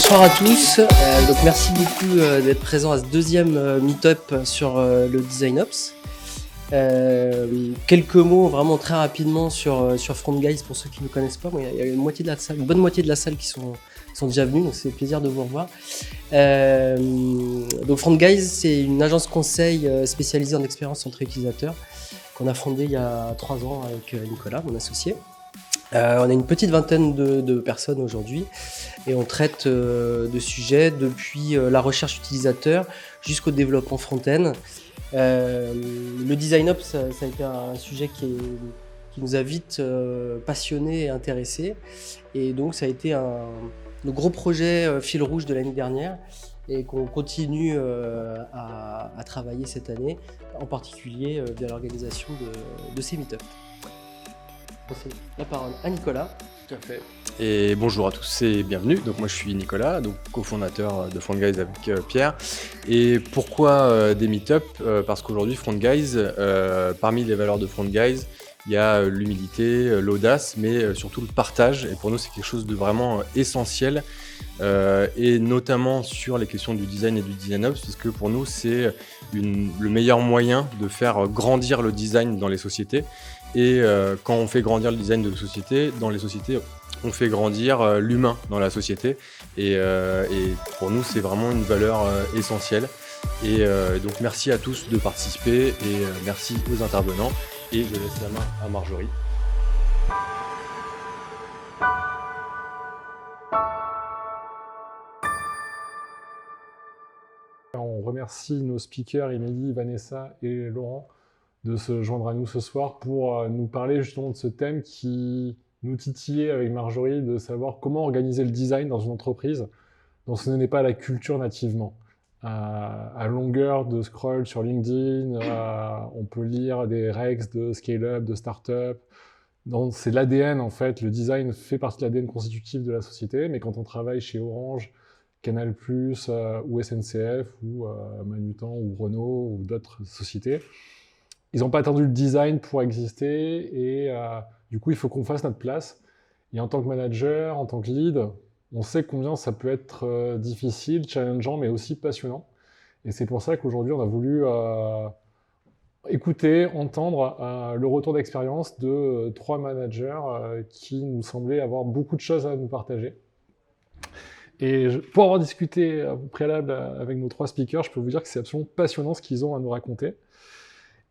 Bonsoir à tous. Donc merci beaucoup d'être présents à ce deuxième meet-up sur le Design Ops. Quelques mots vraiment très rapidement sur Front Guys pour ceux qui ne connaissent pas. Bon, il y a une bonne moitié de la salle qui sont déjà venus, donc c'est plaisir de vous revoir. Donc Front Guys, c'est une agence conseil spécialisée en expérience centrée utilisateur qu'on a fondée il y a 3 ans avec Nicolas, mon associé. On a une petite vingtaine de personnes aujourd'hui et on traite de sujets depuis la recherche utilisateur jusqu'au développement front-end. Le design ops, ça a été un sujet qui nous a vite passionnés et intéressés, et donc ça a été le gros projet fil rouge de l'année dernière et qu'on continue à travailler cette année, en particulier via l'organisation de ces meet-ups. C'est la parole à Nicolas. Tout à fait. Et bonjour à tous et bienvenue. Donc moi je suis Nicolas, donc cofondateur de Front Guys avec Pierre. Et pourquoi des meet-up Parce qu'aujourd'hui Front Guys, parmi les valeurs de Front Guys, il y a l'humilité, l'audace, mais surtout le partage. Et pour nous c'est quelque chose de vraiment essentiel. Et notamment sur les questions du design et du design ops, parce que pour nous c'est le meilleur moyen de faire grandir le design dans les sociétés. Et quand on fait grandir le design de société, dans les sociétés, on fait grandir l'humain dans la société. Et pour nous, c'est vraiment une valeur essentielle. Et donc, merci à tous de participer et merci aux intervenants. Et je laisse la main à Marjorie. On remercie nos speakers, Émilie, Vanessa et Laurent, de se joindre à nous ce soir pour nous parler justement de ce thème qui nous titillait avec Marjorie, de savoir comment organiser le design dans une entreprise dont ce n'est pas la culture nativement. À longueur de scroll sur LinkedIn, on peut lire des recs de scale-up, de start-up. C'est l'ADN en fait, le design fait partie de l'ADN constitutif de la société, mais quand on travaille chez Orange, Canal+, ou SNCF, ou Manutan, ou Renault, ou d'autres sociétés, ils n'ont pas attendu le design pour exister et du coup, il faut qu'on fasse notre place. Et en tant que manager, en tant que lead, on sait combien ça peut être difficile, challengeant, mais aussi passionnant. Et c'est pour ça qu'aujourd'hui, on a voulu écouter, entendre le retour d'expérience de 3 managers qui nous semblaient avoir beaucoup de choses à nous partager. Et pour avoir discuté au préalable avec nos 3 speakers, je peux vous dire que c'est absolument passionnant ce qu'ils ont à nous raconter.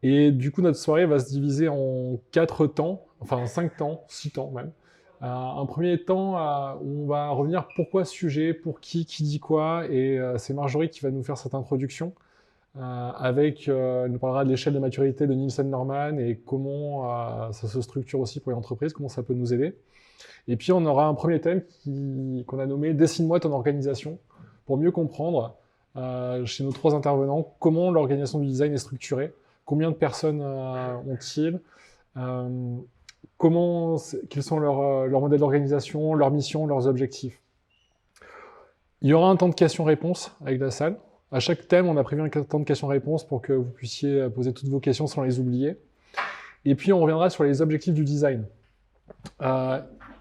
Et du coup, notre soirée va se diviser en 4 temps, enfin 5 temps, 6 temps même. Un premier temps où on va revenir pourquoi ce sujet, pour qui dit quoi, et c'est Marjorie qui va nous faire cette introduction. Elle nous parlera de l'échelle de maturité de Nielsen Norman et comment ça se structure aussi pour les entreprises, comment ça peut nous aider. Et puis on aura un premier thème qu'on a nommé « Dessine-moi ton organisation » pour mieux comprendre chez nos 3 intervenants comment l'organisation du design est structurée. Combien de personnes ont-ils quels sont leurs modèles d'organisation, leurs missions, leurs objectifs. Il y aura un temps de questions-réponses avec la salle. À chaque thème, on a prévu un temps de questions-réponses pour que vous puissiez poser toutes vos questions sans les oublier. Et puis, on reviendra sur les objectifs du design.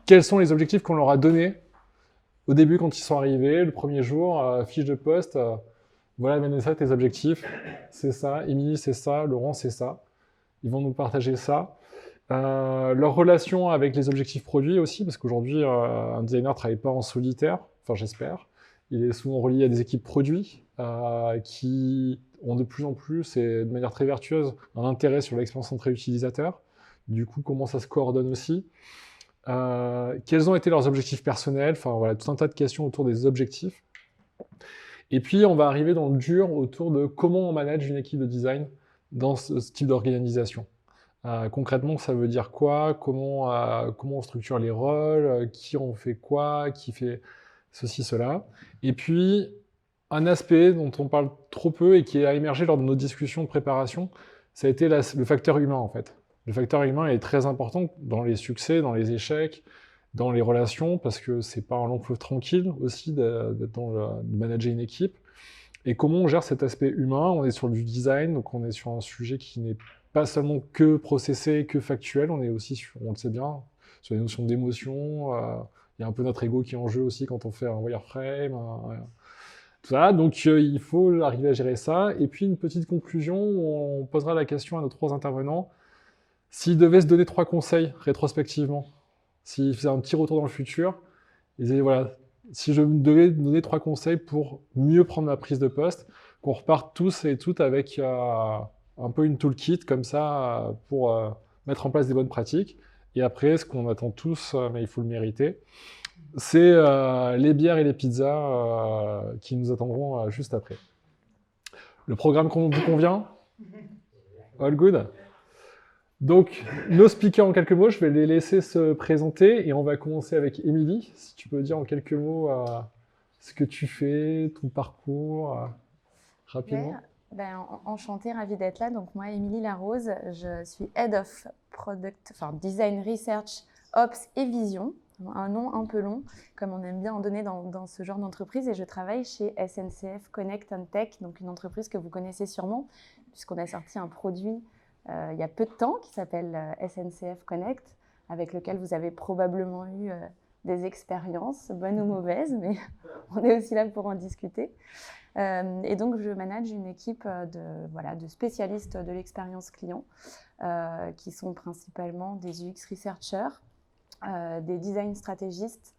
Quels sont les objectifs qu'on leur a donnés au début quand ils sont arrivés, le premier jour, fiche de poste. Voilà, Vanessa, tes objectifs, c'est ça. Émilie, c'est ça. Laurent, c'est ça. Ils vont nous partager ça. Leur relation avec les objectifs produits aussi, parce qu'aujourd'hui, un designer ne travaille pas en solitaire, enfin j'espère. Il est souvent relié à des équipes produits qui ont de plus en plus, et de manière très vertueuse, un intérêt sur l'expérience centrée utilisateur. Du coup, comment ça se coordonne aussi. Quels ont été leurs objectifs personnels. Enfin voilà, tout un tas de questions autour des objectifs. Et puis, on va arriver dans le dur autour de comment on manage une équipe de design dans ce type d'organisation. Concrètement, ça veut dire quoi, comment on structure les rôles, qui en fait quoi, qui fait ceci, cela. Et puis, un aspect dont on parle trop peu et qui a émergé lors de nos discussions de préparation, ça a été le facteur humain, en fait. Le facteur humain est très important dans les succès, dans les échecs, dans les relations, parce que c'est pas un long fleuve tranquille aussi de manager une équipe. Et comment on gère cet aspect humain? On est sur du design, donc on est sur un sujet qui n'est pas seulement que processé, que factuel, on est aussi, on le sait bien, sur les notions d'émotion, Il y a un peu notre ego qui est en jeu aussi quand on fait un wireframe, tout ça. Donc, il faut arriver à gérer ça. Et puis, une petite conclusion, on posera la question à nos 3 intervenants. S'ils devaient se donner 3 conseils rétrospectivement, s'ils faisaient un petit retour dans le futur, ils disaient, voilà, si je devais donner 3 conseils pour mieux prendre ma prise de poste, qu'on reparte tous et toutes avec un peu une toolkit comme ça pour mettre en place des bonnes pratiques. Et après, ce qu'on attend tous, mais il faut le mériter, c'est les bières et les pizzas qui nous attendront juste après. Le programme vous convient? All good? Donc, nos speakers en quelques mots, je vais les laisser se présenter et on va commencer avec Émilie. Si tu peux dire en quelques mots ce que tu fais, ton parcours, rapidement. Ouais, enchantée, ravie d'être là. Donc moi, Émilie Larose, je suis Head of Product, Design Research, Ops et Vision. Un nom un peu long, comme on aime bien en donner dans ce genre d'entreprise. Et je travaille chez SNCF Connect and Tech, donc une entreprise que vous connaissez sûrement, puisqu'on a sorti un produit il y a peu de temps qui s'appelle SNCF Connect, avec lequel vous avez probablement eu des expériences, bonnes ou mauvaises, mais on est aussi là pour en discuter. Et donc, je manage une équipe de spécialistes de l'expérience client, qui sont principalement des UX researchers, des design stratégistes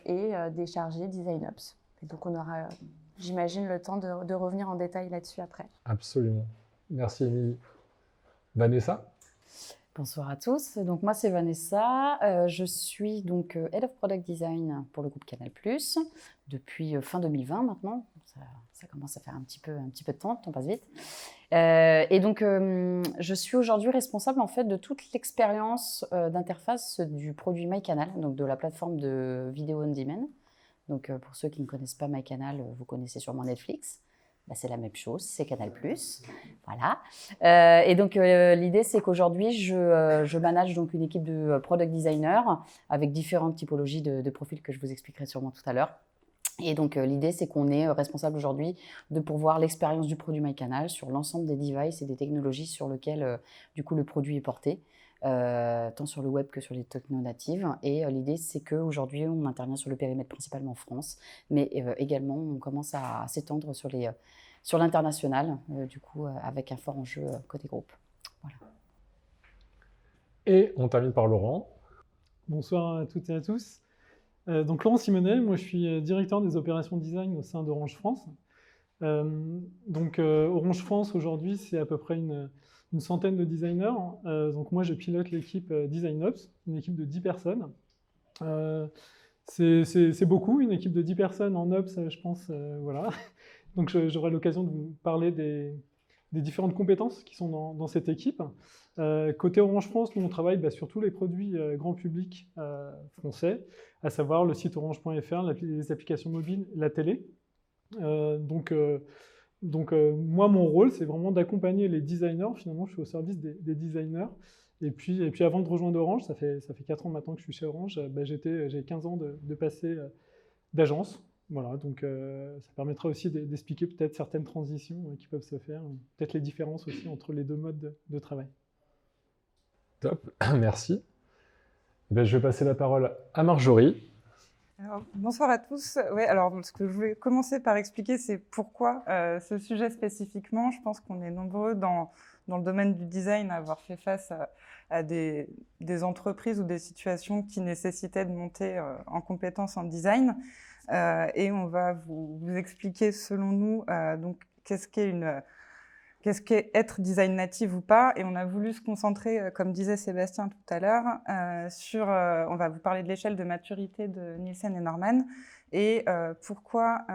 et des chargés design ops. Et donc, on aura, j'imagine, le temps de revenir en détail là-dessus après. Absolument. Merci, Émilie. Vanessa? Bonsoir à tous. Donc moi c'est Vanessa. Je suis donc Head of Product Design pour le groupe Canal+ depuis fin 2020 maintenant. Ça commence à faire un petit peu de temps, le temps passe vite. Et donc je suis aujourd'hui responsable en fait de toute l'expérience d'interface du produit MyCanal, donc de la plateforme de vidéo on demand. Donc pour ceux qui ne connaissent pas MyCanal, vous connaissez sûrement Netflix. C'est la même chose, c'est Canal+. Voilà. Et donc, l'idée, c'est qu'aujourd'hui, je manage donc une équipe de product designers avec différentes typologies de profils que je vous expliquerai sûrement tout à l'heure. Et donc, l'idée, c'est qu'on est responsable aujourd'hui de pourvoir l'expérience du produit MyCanal sur l'ensemble des devices et des technologies sur lesquelles, du coup, le produit est porté. Tant sur le web que sur les technos natives. Et l'idée, c'est qu'aujourd'hui, on intervient sur le périmètre principalement en France, mais également, on commence à s'étendre sur l'international, du coup, avec un fort enjeu côté groupe. Voilà. Et on termine par Laurent. Bonsoir à toutes et à tous. Donc Laurent Simonet, moi je suis directeur des opérations design au sein d'Orange France. Orange France, aujourd'hui, c'est à peu près une centaine de designers. Donc moi, je pilote l'équipe Design Ops, une équipe de 10 personnes. C'est beaucoup, une équipe de 10 personnes en Ops, je pense. Voilà. Donc j'aurai l'occasion de vous parler des différentes compétences qui sont dans cette équipe. Côté Orange France, nous on travaille sur tous les produits grand public français, à savoir le site orange.fr, les applications mobiles, la télé. Moi, mon rôle, c'est vraiment d'accompagner les designers. Finalement, je suis au service des designers. Et puis, avant de rejoindre Orange, ça fait 4 ans maintenant que je suis chez Orange, j'ai 15 ans de passé d'agence. Voilà, donc ça permettra aussi d'expliquer peut-être certaines transitions qui peuvent se faire, peut-être les différences aussi entre les deux modes de travail. Top, merci. Je vais passer la parole à Marjorie. Alors, bonsoir à tous. Ouais, alors, ce que je voulais commencer par expliquer, c'est pourquoi ce sujet spécifiquement. Je pense qu'on est nombreux dans le domaine du design à avoir fait face à des entreprises ou des situations qui nécessitaient de monter en compétences en design. Et on va vous expliquer, selon nous, donc qu'est-ce qu'est être design native ou pas. Et on a voulu se concentrer, comme disait Sébastien tout à l'heure, on va vous parler de l'échelle de maturité de Nielsen et Norman. Et pourquoi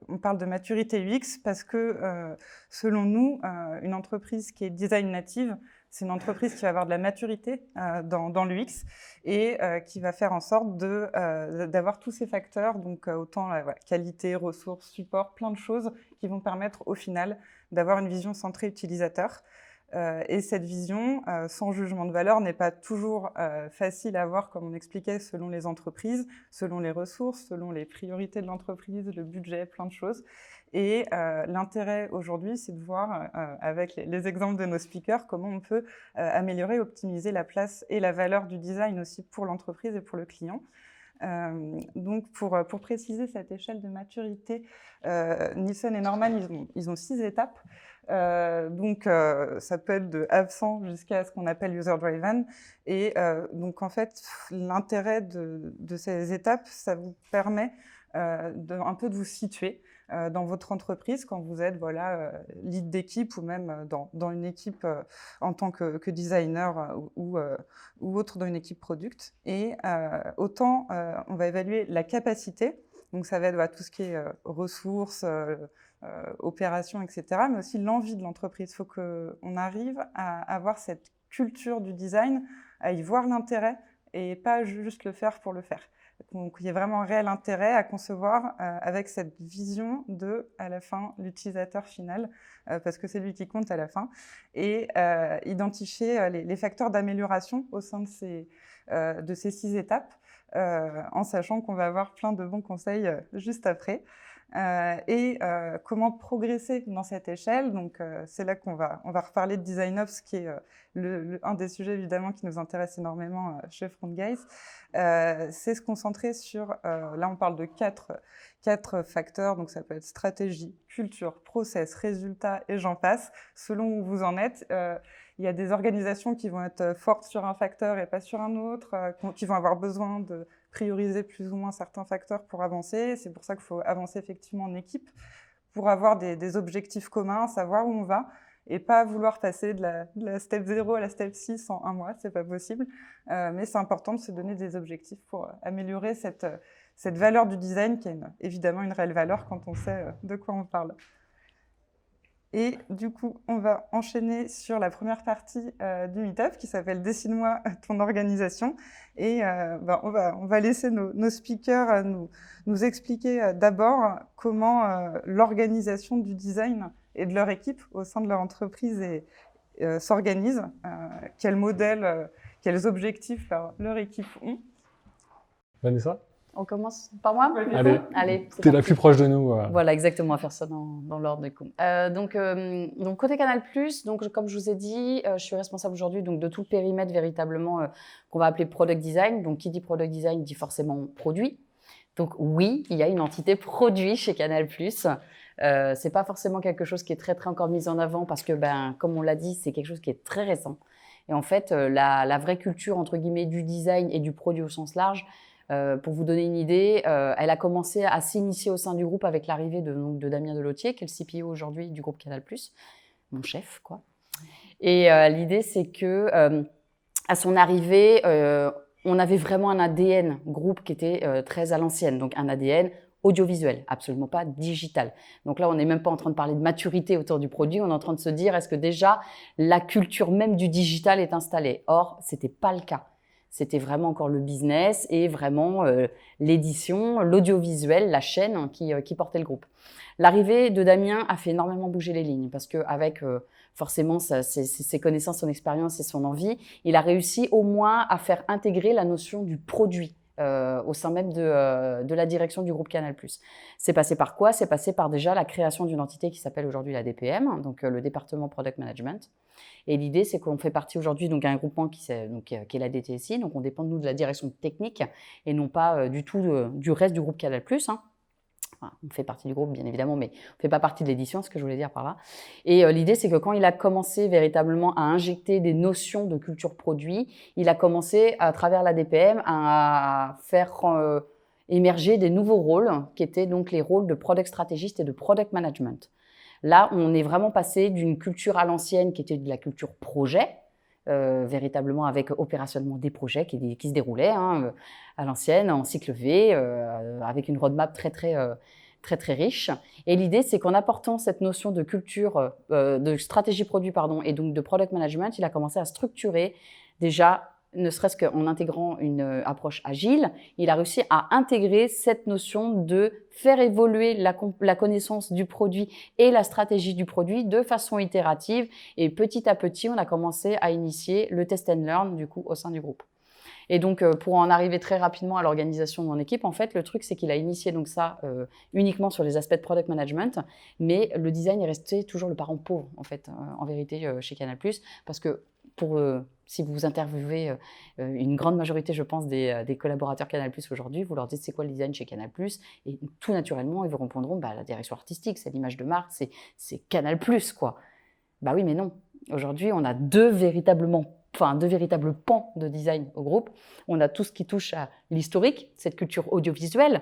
on parle de maturité UX? Parce que, selon nous, une entreprise qui est design native, c'est une entreprise qui va avoir de la maturité dans l'UX et qui va faire en sorte d'avoir tous ces facteurs, donc autant qualité, ressources, support, plein de choses qui vont permettre au final d'avoir une vision centrée utilisateur. Et cette vision, sans jugement de valeur, n'est pas toujours facile à avoir, comme on expliquait, selon les entreprises, selon les ressources, selon les priorités de l'entreprise, le budget, plein de choses. Et l'intérêt aujourd'hui, c'est de voir, avec les exemples de nos speakers, comment on peut améliorer, optimiser la place et la valeur du design aussi pour l'entreprise et pour le client. Donc, pour préciser cette échelle de maturité, Nielsen et Norman, ils ont 6 étapes. Donc, ça peut être de absent jusqu'à ce qu'on appelle user-driven. Et donc, en fait, l'intérêt de ces étapes, ça vous permet un peu de vous situer dans votre entreprise quand vous êtes lead d'équipe ou même dans une équipe en tant que designer ou autre dans une équipe product. Et autant on va évaluer la capacité, donc ça va être tout ce qui est ressources, opérations, etc., mais aussi l'envie de l'entreprise. Il faut qu'on arrive à avoir cette culture du design, à y voir l'intérêt et pas juste le faire pour le faire. Donc, il y a vraiment un réel intérêt à concevoir avec cette vision de, à la fin, l'utilisateur final, parce que c'est lui qui compte à la fin, et identifier les facteurs d'amélioration au sein de ces 6 étapes, en sachant qu'on va avoir plein de bons conseils juste après. Et comment progresser dans cette échelle. Donc, c'est là qu'on va reparler de DesignOps, qui est un des sujets évidemment qui nous intéresse énormément chez FrontGuys. C'est se concentrer sur, là on parle de 4 facteurs, donc ça peut être stratégie, culture, process, résultat et j'en passe. Selon où vous en êtes, il y a des organisations qui vont être fortes sur un facteur et pas sur un autre, qui vont avoir besoin de prioriser plus ou moins certains facteurs pour avancer. C'est pour ça qu'il faut avancer effectivement en équipe pour avoir des objectifs communs, savoir où on va et pas vouloir passer de la step 0 à la step 6 en un mois, c'est pas possible. Mais c'est important de se donner des objectifs pour améliorer cette valeur du design qui est évidemment une réelle valeur quand on sait de quoi on parle. Et du coup, on va enchaîner sur la première partie du meet-up qui s'appelle « Dessine-moi ton organisation ». Et on va laisser nos speakers nous expliquer d'abord comment l'organisation du design et de leur équipe au sein de leur entreprise s'organise, quels modèles, quels objectifs leur équipe ont. Vanessa ? On commence par moi? Allez, t'es la plus proche de nous. Voilà, exactement, on va faire ça dans l'ordre du coup. Donc, côté Canal+, donc, comme je vous ai dit, je suis responsable aujourd'hui de tout le périmètre véritablement qu'on va appeler Product Design. Donc, qui dit Product Design dit forcément produit. Donc, oui, il y a une entité produit chez Canal+. C'est pas forcément quelque chose qui est très encore mis en avant parce que, comme on l'a dit, c'est quelque chose qui est très récent. Et en fait, la vraie culture, entre guillemets, du design et du produit au sens large, pour vous donner une idée, elle a commencé à s'initier au sein du groupe avec l'arrivée de Damien Delotier, qui est le CPO aujourd'hui du groupe Canal+, mon chef, quoi. Et l'idée, c'est que à son arrivée, on avait vraiment un ADN groupe qui était très à l'ancienne, donc un ADN audiovisuel, absolument pas digital. Donc là, on n'est même pas en train de parler de maturité autour du produit, on est en train de se dire, est-ce que déjà la culture même du digital est installée? Or, c'était pas le cas. C'était vraiment encore le business et vraiment l'édition, l'audiovisuel, la chaîne qui portait le groupe. L'arrivée de Damien a fait énormément bouger les lignes parce qu'avec forcément ses connaissances, son expérience et son envie, il a réussi au moins à faire intégrer la notion du produit au sein même de la direction du groupe Canal+. C'est passé par quoi? C'est passé par déjà la création d'une entité qui s'appelle aujourd'hui la DPM, donc le département Product Management. Et l'idée, c'est qu'on fait partie aujourd'hui d'un groupement qui est la DTSI, donc on dépend de nous de la direction technique et non pas du tout du reste du groupe Canal+. Enfin, on fait partie du groupe, bien évidemment, mais on ne fait pas partie de l'édition, ce que je voulais dire par là. Et l'idée, c'est que quand il a commencé véritablement à injecter des notions de culture produit, il a commencé, à travers la DPM, à faire émerger des nouveaux rôles, qui étaient donc les rôles de product stratégiste et de product management. Là, on est vraiment passé d'une culture à l'ancienne, qui était de la culture projet, véritablement avec opérationnellement des projets qui se déroulaient à l'ancienne, en cycle V, avec une roadmap très riche. Et l'idée, c'est qu'en apportant cette notion de culture, de stratégie produit, et donc de product management, il a commencé à structurer déjà, ne serait-ce qu'en intégrant une approche agile, il a réussi à intégrer cette notion de faire évoluer la connaissance du produit et la stratégie du produit de façon itérative. Et petit à petit, on a commencé à initier le test and learn du coup au sein du groupe. Et donc, pour en arriver très rapidement à l'organisation de mon équipe, en fait, le truc, c'est qu'il a initié donc ça uniquement sur les aspects de product management, mais le design est resté toujours le parent pauvre, en fait, en vérité, chez Canal+, parce que si vous interviewez une grande majorité, je pense, des collaborateurs Canal+ aujourd'hui, vous leur dites c'est quoi le design chez Canal+, et tout naturellement, ils vous répondront la direction artistique, c'est l'image de marque, c'est Canal+, quoi. Bah oui, mais non. Aujourd'hui, on a deux véritables pans de design au groupe. On a tout ce qui touche à l'historique, cette culture audiovisuelle,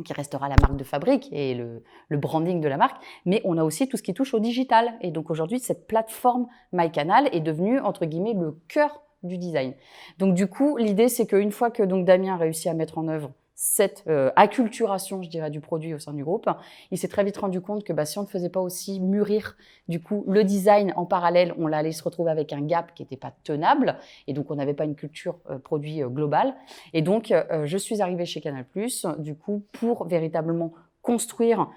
qui restera la marque de fabrique et le branding de la marque, mais on a aussi tout ce qui touche au digital. Et donc aujourd'hui, cette plateforme MyCanal est devenue, entre guillemets, le cœur du design. Donc du coup, l'idée, c'est qu'une fois que donc, Damien a réussi à mettre en œuvre cette acculturation, je dirais, du produit au sein du groupe, il s'est très vite rendu compte que si on ne faisait pas aussi mûrir du coup le design en parallèle, on allait se retrouver avec un gap qui n'était pas tenable, et donc on n'avait pas une culture produit globale. Et donc je suis arrivée chez Canal+, du coup pour véritablement construire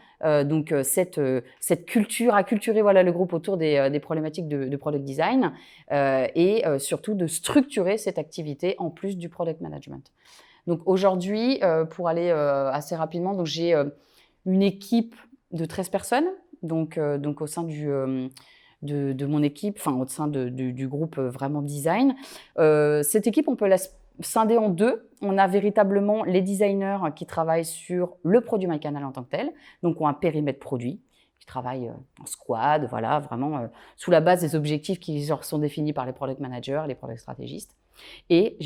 cette culture, acculturer le groupe autour des problématiques de product design et surtout de structurer cette activité en plus du product management. Donc aujourd'hui, pour aller assez rapidement, donc j'ai une équipe de 13 personnes, donc au sein de mon équipe, au sein du groupe vraiment design. Cette équipe, on peut la scinder en deux. On a véritablement les designers qui travaillent sur le produit MyCanal en tant que tel, donc ont un périmètre produit, qui travaillent en squad, voilà, vraiment sous la base des objectifs qui leur sont définis par les product managers, les product stratégistes. Et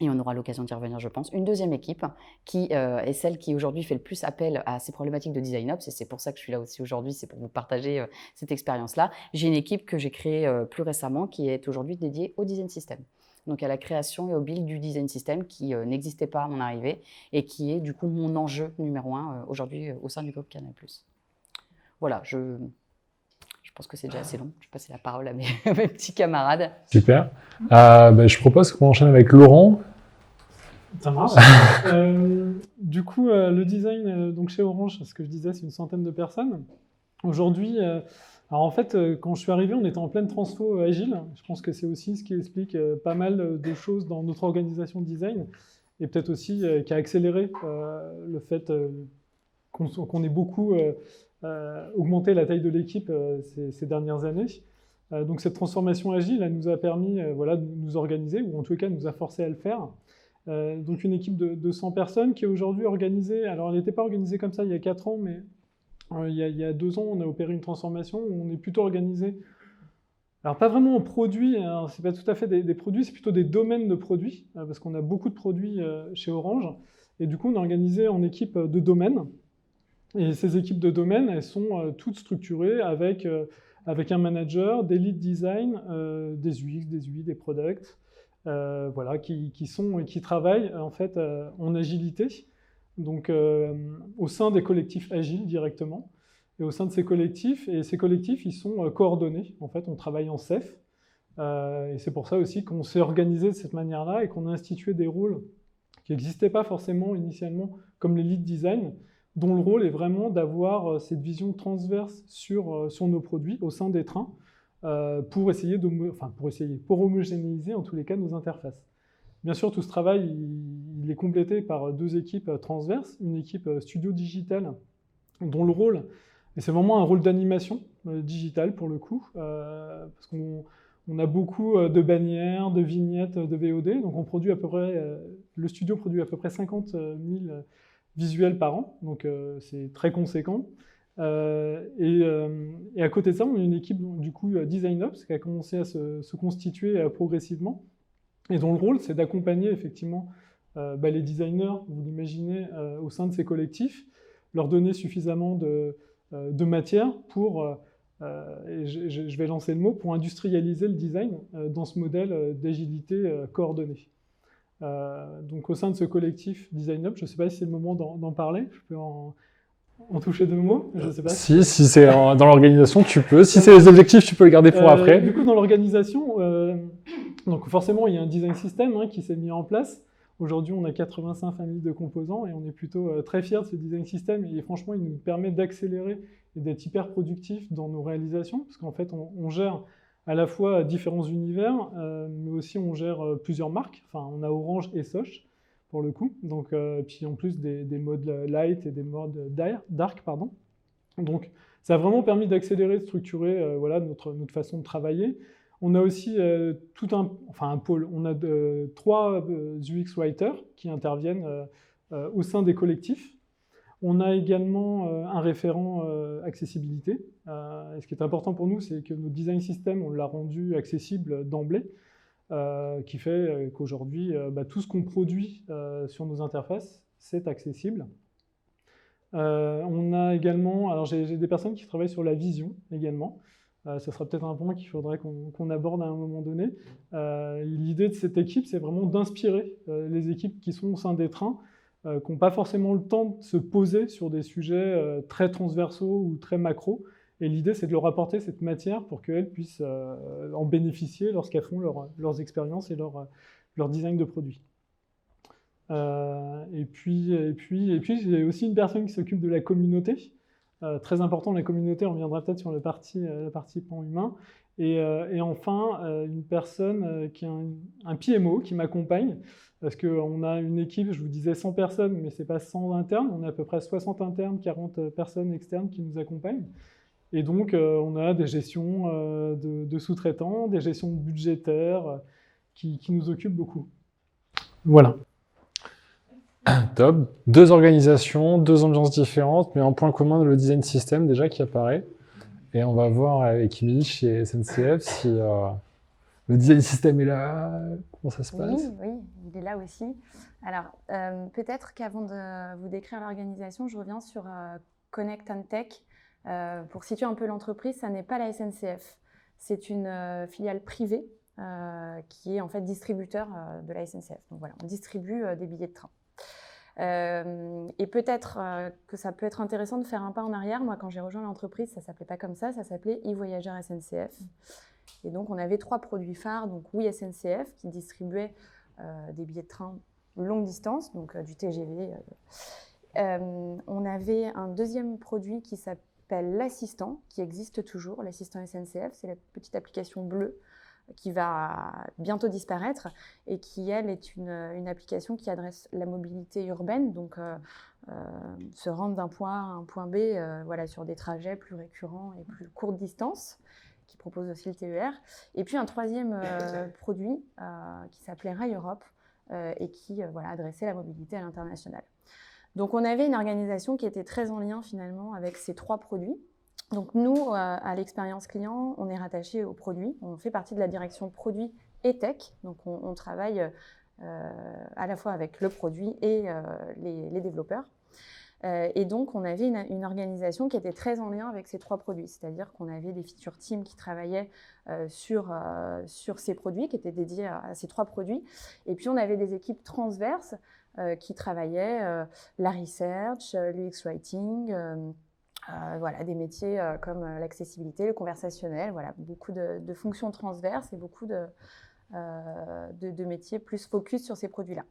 on aura l'occasion d'y revenir, je pense, une deuxième équipe qui est celle qui aujourd'hui fait le plus appel à ces problématiques de design ops, et c'est pour ça que je suis là aussi aujourd'hui, c'est pour vous partager cette expérience-là. J'ai une équipe que j'ai créée plus récemment qui est aujourd'hui dédiée au design system, donc à la création et au build du design system qui n'existait pas à mon arrivée et qui est du coup mon enjeu numéro 1 aujourd'hui au sein du groupe Canal+. Voilà, je pense que c'est déjà assez long. Je vais passer la parole à mes petits camarades. Super. Je propose qu'on enchaîne avec Laurent. Ça marche. Du coup, le design, donc chez Orange, ce que je disais, c'est une centaine de personnes. Aujourd'hui, alors en fait, quand je suis arrivé, on était en pleine transfo agile. Je pense que c'est aussi ce qui explique pas mal de choses dans notre organisation de design et peut-être aussi qui a accéléré le fait qu'on ait beaucoup augmenté la taille de l'équipe ces dernières années. Donc cette transformation agile, elle nous a permis de nous organiser, ou en tout cas nous a forcé à le faire. Donc une équipe de 100 personnes qui est aujourd'hui organisée, alors elle n'était pas organisée comme ça il y a 4 ans, mais il y a 2 ans, on a opéré une transformation où on est plutôt organisé, alors pas vraiment en produits, hein, c'est pas tout à fait des produits, c'est plutôt des domaines de produits, parce qu'on a beaucoup de produits chez Orange, et du coup on est organisé en équipes de domaines. Et ces équipes de domaine, elles sont toutes structurées avec un manager, des lead design, des UX, des UI, des products, qui travaillent en fait en agilité, donc au sein des collectifs agiles directement. Et au sein de ces collectifs, ils sont coordonnés. En fait, on travaille en CEF. Et c'est pour ça aussi qu'on s'est organisé de cette manière-là et qu'on a institué des rôles qui n'existaient pas forcément initialement, comme les lead design, dont le rôle est vraiment d'avoir cette vision transverse sur nos produits au sein des trains pour homogénéiser en tous les cas nos interfaces. Bien sûr, tout ce travail, il est complété par 2 équipes transverses, une équipe studio digital dont le rôle, et c'est vraiment un rôle d'animation digitale pour le coup, parce qu'on a beaucoup de bannières, de vignettes, de VOD, donc on produit à peu près, le studio produit à peu près 50 000 visuels par an, donc c'est très conséquent. Et à côté de ça, on a une équipe du coup Design Ops qui a commencé à se constituer progressivement et dont le rôle c'est d'accompagner effectivement les designers, vous l'imaginez, au sein de ces collectifs, leur donner suffisamment de matière pour, et je vais lancer le mot, pour industrialiser le design dans ce modèle d'agilité coordonnée. Donc au sein de ce collectif Design Up, je ne sais pas si c'est le moment d'en parler, je peux en toucher 2 mots, je sais pas. Si c'est dans l'organisation, tu peux. Si c'est les objectifs, tu peux les garder pour après. Du coup, dans l'organisation, donc forcément, il y a un design system qui s'est mis en place. Aujourd'hui, on a 85 familles de composants et on est plutôt très fiers de ce design system. Et franchement, il nous permet d'accélérer et d'être hyper productifs dans nos réalisations, parce qu'en fait, on gère à la fois différents univers, mais aussi on gère plusieurs marques. Enfin, on a Orange et Soch, pour le coup. Donc, puis en plus des modes light et des modes dark, pardon. Donc, ça a vraiment permis d'accélérer, de structurer notre façon de travailler. On a aussi un pôle. On a 3 UX writers qui interviennent au sein des collectifs. On a également un référent accessibilité. Et ce qui est important pour nous, c'est que notre design system, on l'a rendu accessible d'emblée, qui fait qu'aujourd'hui, tout ce qu'on produit sur nos interfaces, c'est accessible. On a également, alors j'ai des personnes qui travaillent sur la vision également. Ce sera peut-être un point qu'il faudrait qu'on aborde à un moment donné. L'idée de cette équipe, c'est vraiment d'inspirer les équipes qui sont au sein des trains, qui n'ont pas forcément le temps de se poser sur des sujets très transversaux ou très macro. Et l'idée, c'est de leur apporter cette matière pour qu'elles puissent en bénéficier lorsqu'elles font leurs expériences et leur design de produits. Et puis, j'ai aussi une personne qui s'occupe de la communauté. Très important, la communauté, on reviendra peut-être sur la partie pan humain. Et enfin, une personne qui a un PMO qui m'accompagne, parce qu'on a une équipe, je vous disais 100 personnes, mais ce n'est pas 100 internes, on a à peu près 60 internes, 40 personnes externes qui nous accompagnent. Et donc, on a des gestions de sous-traitants, des gestions budgétaires qui nous occupent beaucoup. Voilà. Top. 2 organisations, 2 ambiances différentes, mais un point commun de le design system déjà qui apparaît. Et on va voir avec Émilie chez SNCF si le design system est là, comment ça se passe. Oui, il est là aussi. Alors, peut-être qu'avant de vous décrire l'organisation, je reviens sur Connect and Tech. Pour situer un peu l'entreprise, ça n'est pas la SNCF. C'est une filiale privée qui est en fait distributeur de la SNCF. Donc voilà, on distribue des billets de train. Et peut-être que ça peut être intéressant de faire un pas en arrière. Moi, quand j'ai rejoint l'entreprise, ça ne s'appelait pas comme ça s'appelait e-Voyageurs SNCF. Et donc, on avait 3 produits phares. Donc, oui, SNCF, qui distribuait des billets de train longue distance, donc du TGV. On avait un deuxième produit qui s'appelle l'Assistant, qui existe toujours, l'Assistant SNCF. C'est la petite application bleue qui va bientôt disparaître et qui, elle, est une application qui adresse la mobilité urbaine, donc se rendre d'un point A à un point B voilà, sur des trajets plus récurrents et plus courte distance, qui propose aussi le TER. Et puis un troisième produit qui s'appelait Rail Europe et qui voilà, adressait la mobilité à l'international. Donc on avait une organisation qui était très en lien finalement avec ces 3 produits. Donc nous, à l'expérience client, on est rattaché aux produits. On fait partie de la direction produit et tech. Donc on travaille à la fois avec le produit et les développeurs. Et donc on avait une organisation qui était très en lien avec ces 3 produits. C'est-à-dire qu'on avait des feature teams qui travaillaient sur ces produits, qui étaient dédiés à ces 3 produits. Et puis on avait des équipes transverses qui travaillaient la research, l'UX writing, voilà, des métiers comme l'accessibilité, le conversationnel, voilà, beaucoup de fonctions transverses et beaucoup de métiers plus focus sur ces produits-là.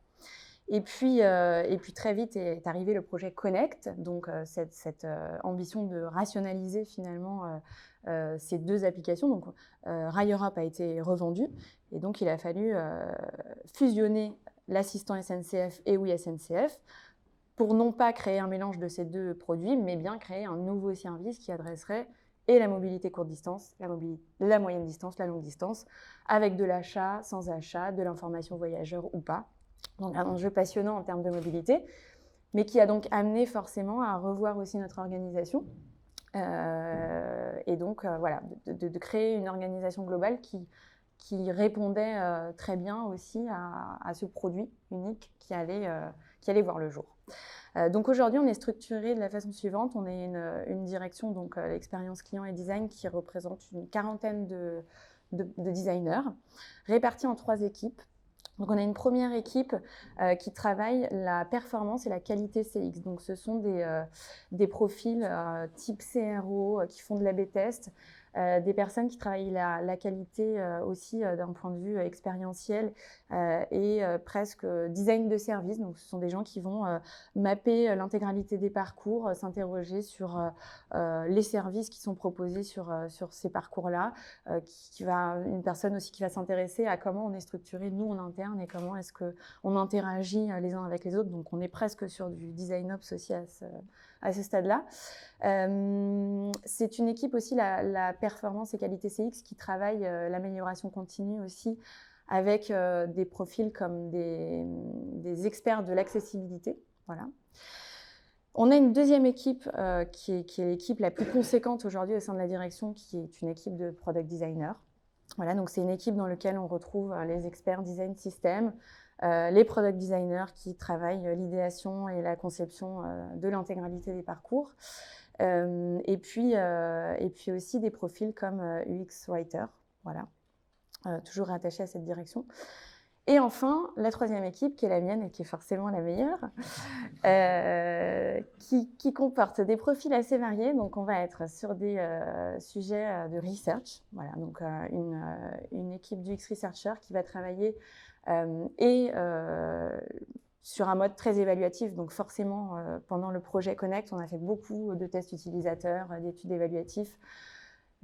Et puis très vite est arrivé le projet Connect, donc cette ambition de rationaliser finalement ces 2 applications. Donc Rail Europe a été revendu et donc il a fallu fusionner l'assistant SNCF et Oui SNCF pour non pas créer un mélange de ces 2 produits, mais bien créer un nouveau service qui adresserait et la mobilité courte distance, la moyenne distance, la longue distance, avec de l'achat, sans achat, de l'information voyageur ou pas. Donc un enjeu passionnant en termes de mobilité, mais qui a donc amené forcément à revoir aussi notre organisation. Et donc voilà, de créer une organisation globale qui répondait très bien aussi à ce produit unique qui allait voir le jour. Donc aujourd'hui, on est structuré de la façon suivante. On est une direction, donc l'expérience client et design, qui représente une quarantaine de designers, répartis en 3 équipes. Donc on a une première équipe qui travaille la performance et la qualité CX. Donc ce sont des profils type CRO qui font de l'A/B test, des personnes qui travaillent la qualité aussi d'un point de vue expérientiel et presque design de service. Donc ce sont des gens qui vont mapper l'intégralité des parcours, s'interroger sur les services qui sont proposés sur ces parcours-là, une personne aussi qui va s'intéresser à comment on est structuré nous en interne et comment est-ce qu'on interagit les uns avec les autres. Donc on est presque sur du design ops aussi à ce stade-là. C'est une équipe aussi, la performance et qualité CX, qui travaille l'amélioration continue aussi avec des profils comme des experts de l'accessibilité. Voilà. On a une deuxième équipe qui est l'équipe la plus conséquente aujourd'hui au sein de la direction, qui est une équipe de product designers. Voilà, donc c'est une équipe dans laquelle on retrouve les experts design system, les product designers qui travaillent l'idéation et la conception de l'intégralité des parcours, et puis aussi des profils comme UX writer, voilà, toujours rattachés à cette direction. Et enfin, la troisième équipe, qui est la mienne et qui est forcément la meilleure, qui comporte des profils assez variés. Donc, on va être sur des sujets de research. Voilà, donc une équipe d'UX researcher qui va travailler sur un mode très évaluatif. Donc, forcément, pendant le projet Connect, on a fait beaucoup de tests utilisateurs, d'études évaluatives.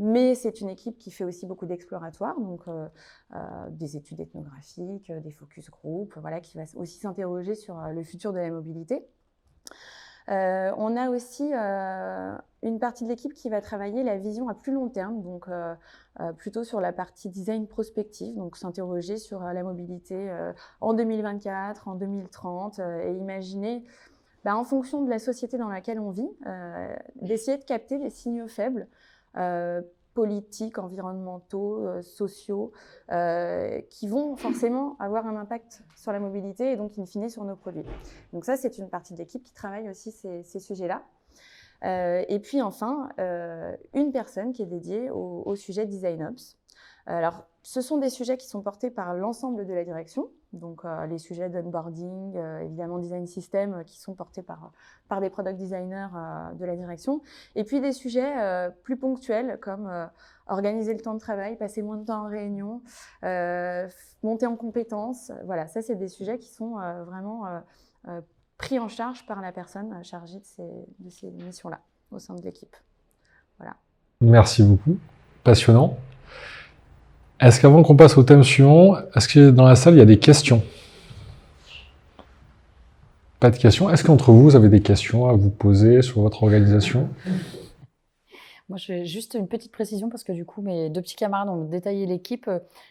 Mais c'est une équipe qui fait aussi beaucoup d'exploratoires, donc des études ethnographiques, des focus group, voilà, qui va aussi s'interroger sur le futur de la mobilité. On a aussi une partie de l'équipe qui va travailler la vision à plus long terme, donc plutôt sur la partie design prospective, donc s'interroger sur la mobilité en 2024, en 2030, et imaginer, en fonction de la société dans laquelle on vit, d'essayer de capter les signaux faibles, politiques, environnementaux, sociaux, qui vont forcément avoir un impact sur la mobilité et donc in fine sur nos produits. Donc ça, c'est une partie de l'équipe qui travaille aussi ces sujets-là. Et puis enfin, une personne qui est dédiée au sujet DesignOps. Alors, ce sont des sujets qui sont portés par l'ensemble de la direction, donc les sujets d'onboarding, évidemment design system, qui sont portés par des product designers de la direction, et puis des sujets plus ponctuels comme organiser le temps de travail, passer moins de temps en réunion, monter en compétences. Voilà, ça c'est des sujets qui sont vraiment pris en charge par la personne chargée de ces missions-là au sein de l'équipe. Voilà. Merci beaucoup, passionnant. Est-ce qu'avant qu'on passe au thème suivant, est-ce que dans la salle, il y a des questions? Pas de questions. Est-ce qu'entre vous, vous avez des questions à vous poser sur votre organisation? Moi, je fais juste une petite précision parce que du coup, mes deux petits camarades ont détaillé l'équipe.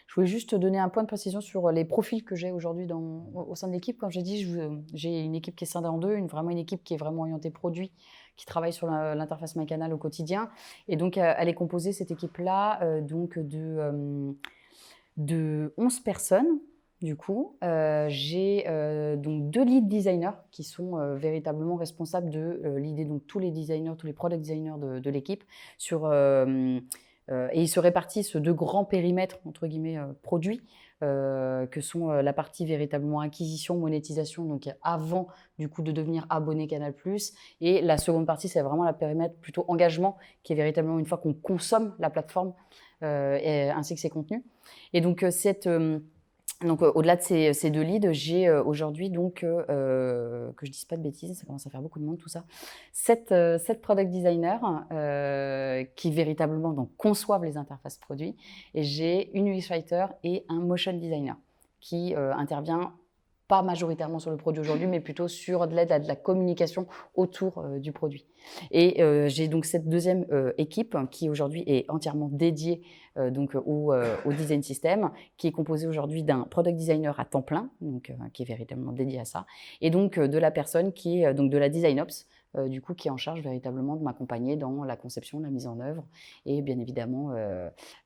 Je voulais juste donner un point de précision sur les profils que j'ai aujourd'hui au sein de l'équipe. Comme j'ai dit, j'ai une équipe qui est scindée en deux, vraiment une équipe qui est vraiment orientée produit, qui travaille sur l'interface MyCanal au quotidien. Et donc, elle est composée, cette équipe-là, donc de 11 personnes. Du coup, j'ai donc 2 lead designers qui sont véritablement responsables de l'idée, donc tous les designers, tous les product designers de l'équipe, et ils se répartissent 2 grands périmètres, entre guillemets, produits, que sont la partie véritablement acquisition, monétisation, donc avant du coup de devenir abonné Canal+, et la seconde partie, c'est vraiment la périmètre plutôt engagement, qui est véritablement une fois qu'on consomme la plateforme ainsi que ses contenus. Et donc donc, au-delà de ces 2 leads, j'ai aujourd'hui, donc, que je ne dise pas de bêtises, ça commence à faire beaucoup de monde tout ça, 7 product designers qui véritablement donc, conçoivent les interfaces produits. Et j'ai une UX writer et un motion designer qui intervient pas majoritairement sur le produit aujourd'hui, mais plutôt sur de l'aide à de la communication autour du produit. Et j'ai donc cette deuxième équipe qui aujourd'hui est entièrement dédiée donc au design system, qui est composée aujourd'hui d'un product designer à temps plein, donc qui est véritablement dédié à ça, et donc de la personne qui est donc de la DesignOps, du coup qui est en charge véritablement de m'accompagner dans la conception, la mise en œuvre et bien évidemment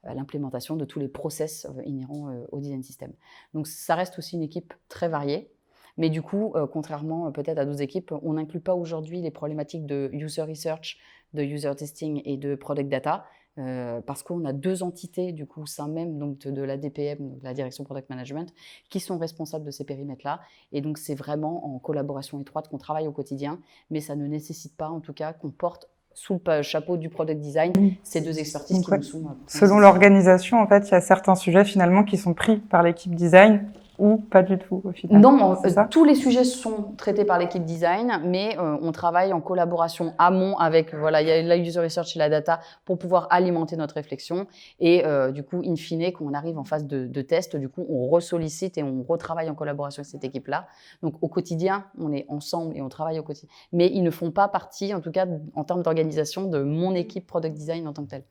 l'implémentation de tous les process inhérents au design system. Donc ça reste aussi une équipe très variée. Mais du coup, contrairement peut-être à d'autres équipes, on n'inclut pas aujourd'hui les problématiques de user research, de user testing et de product data, parce qu'on a 2 entités du coup au sein même donc de la DPM, donc la direction product management, qui sont responsables de ces périmètres-là. Et donc c'est vraiment en collaboration étroite qu'on travaille au quotidien, mais ça ne nécessite pas en tout cas qu'on porte sous le chapeau du product design ces 2 expertises qui nous sont... Selon l'organisation, en fait, il y a certains sujets finalement qui sont pris par l'équipe design ou pas du tout au final? Non, C'est ça? tous les sujets sont traités par l'équipe design, mais on travaille en collaboration amont avec il y a la user research et la data pour pouvoir alimenter notre réflexion. Et du coup, in fine, quand on arrive en phase de test, du coup, on ressollicite et on retravaille en collaboration avec cette équipe-là. Donc au quotidien, on est ensemble et on travaille au quotidien. Mais ils ne font pas partie, en tout cas en termes d'organisation, de mon équipe product design en tant que telle.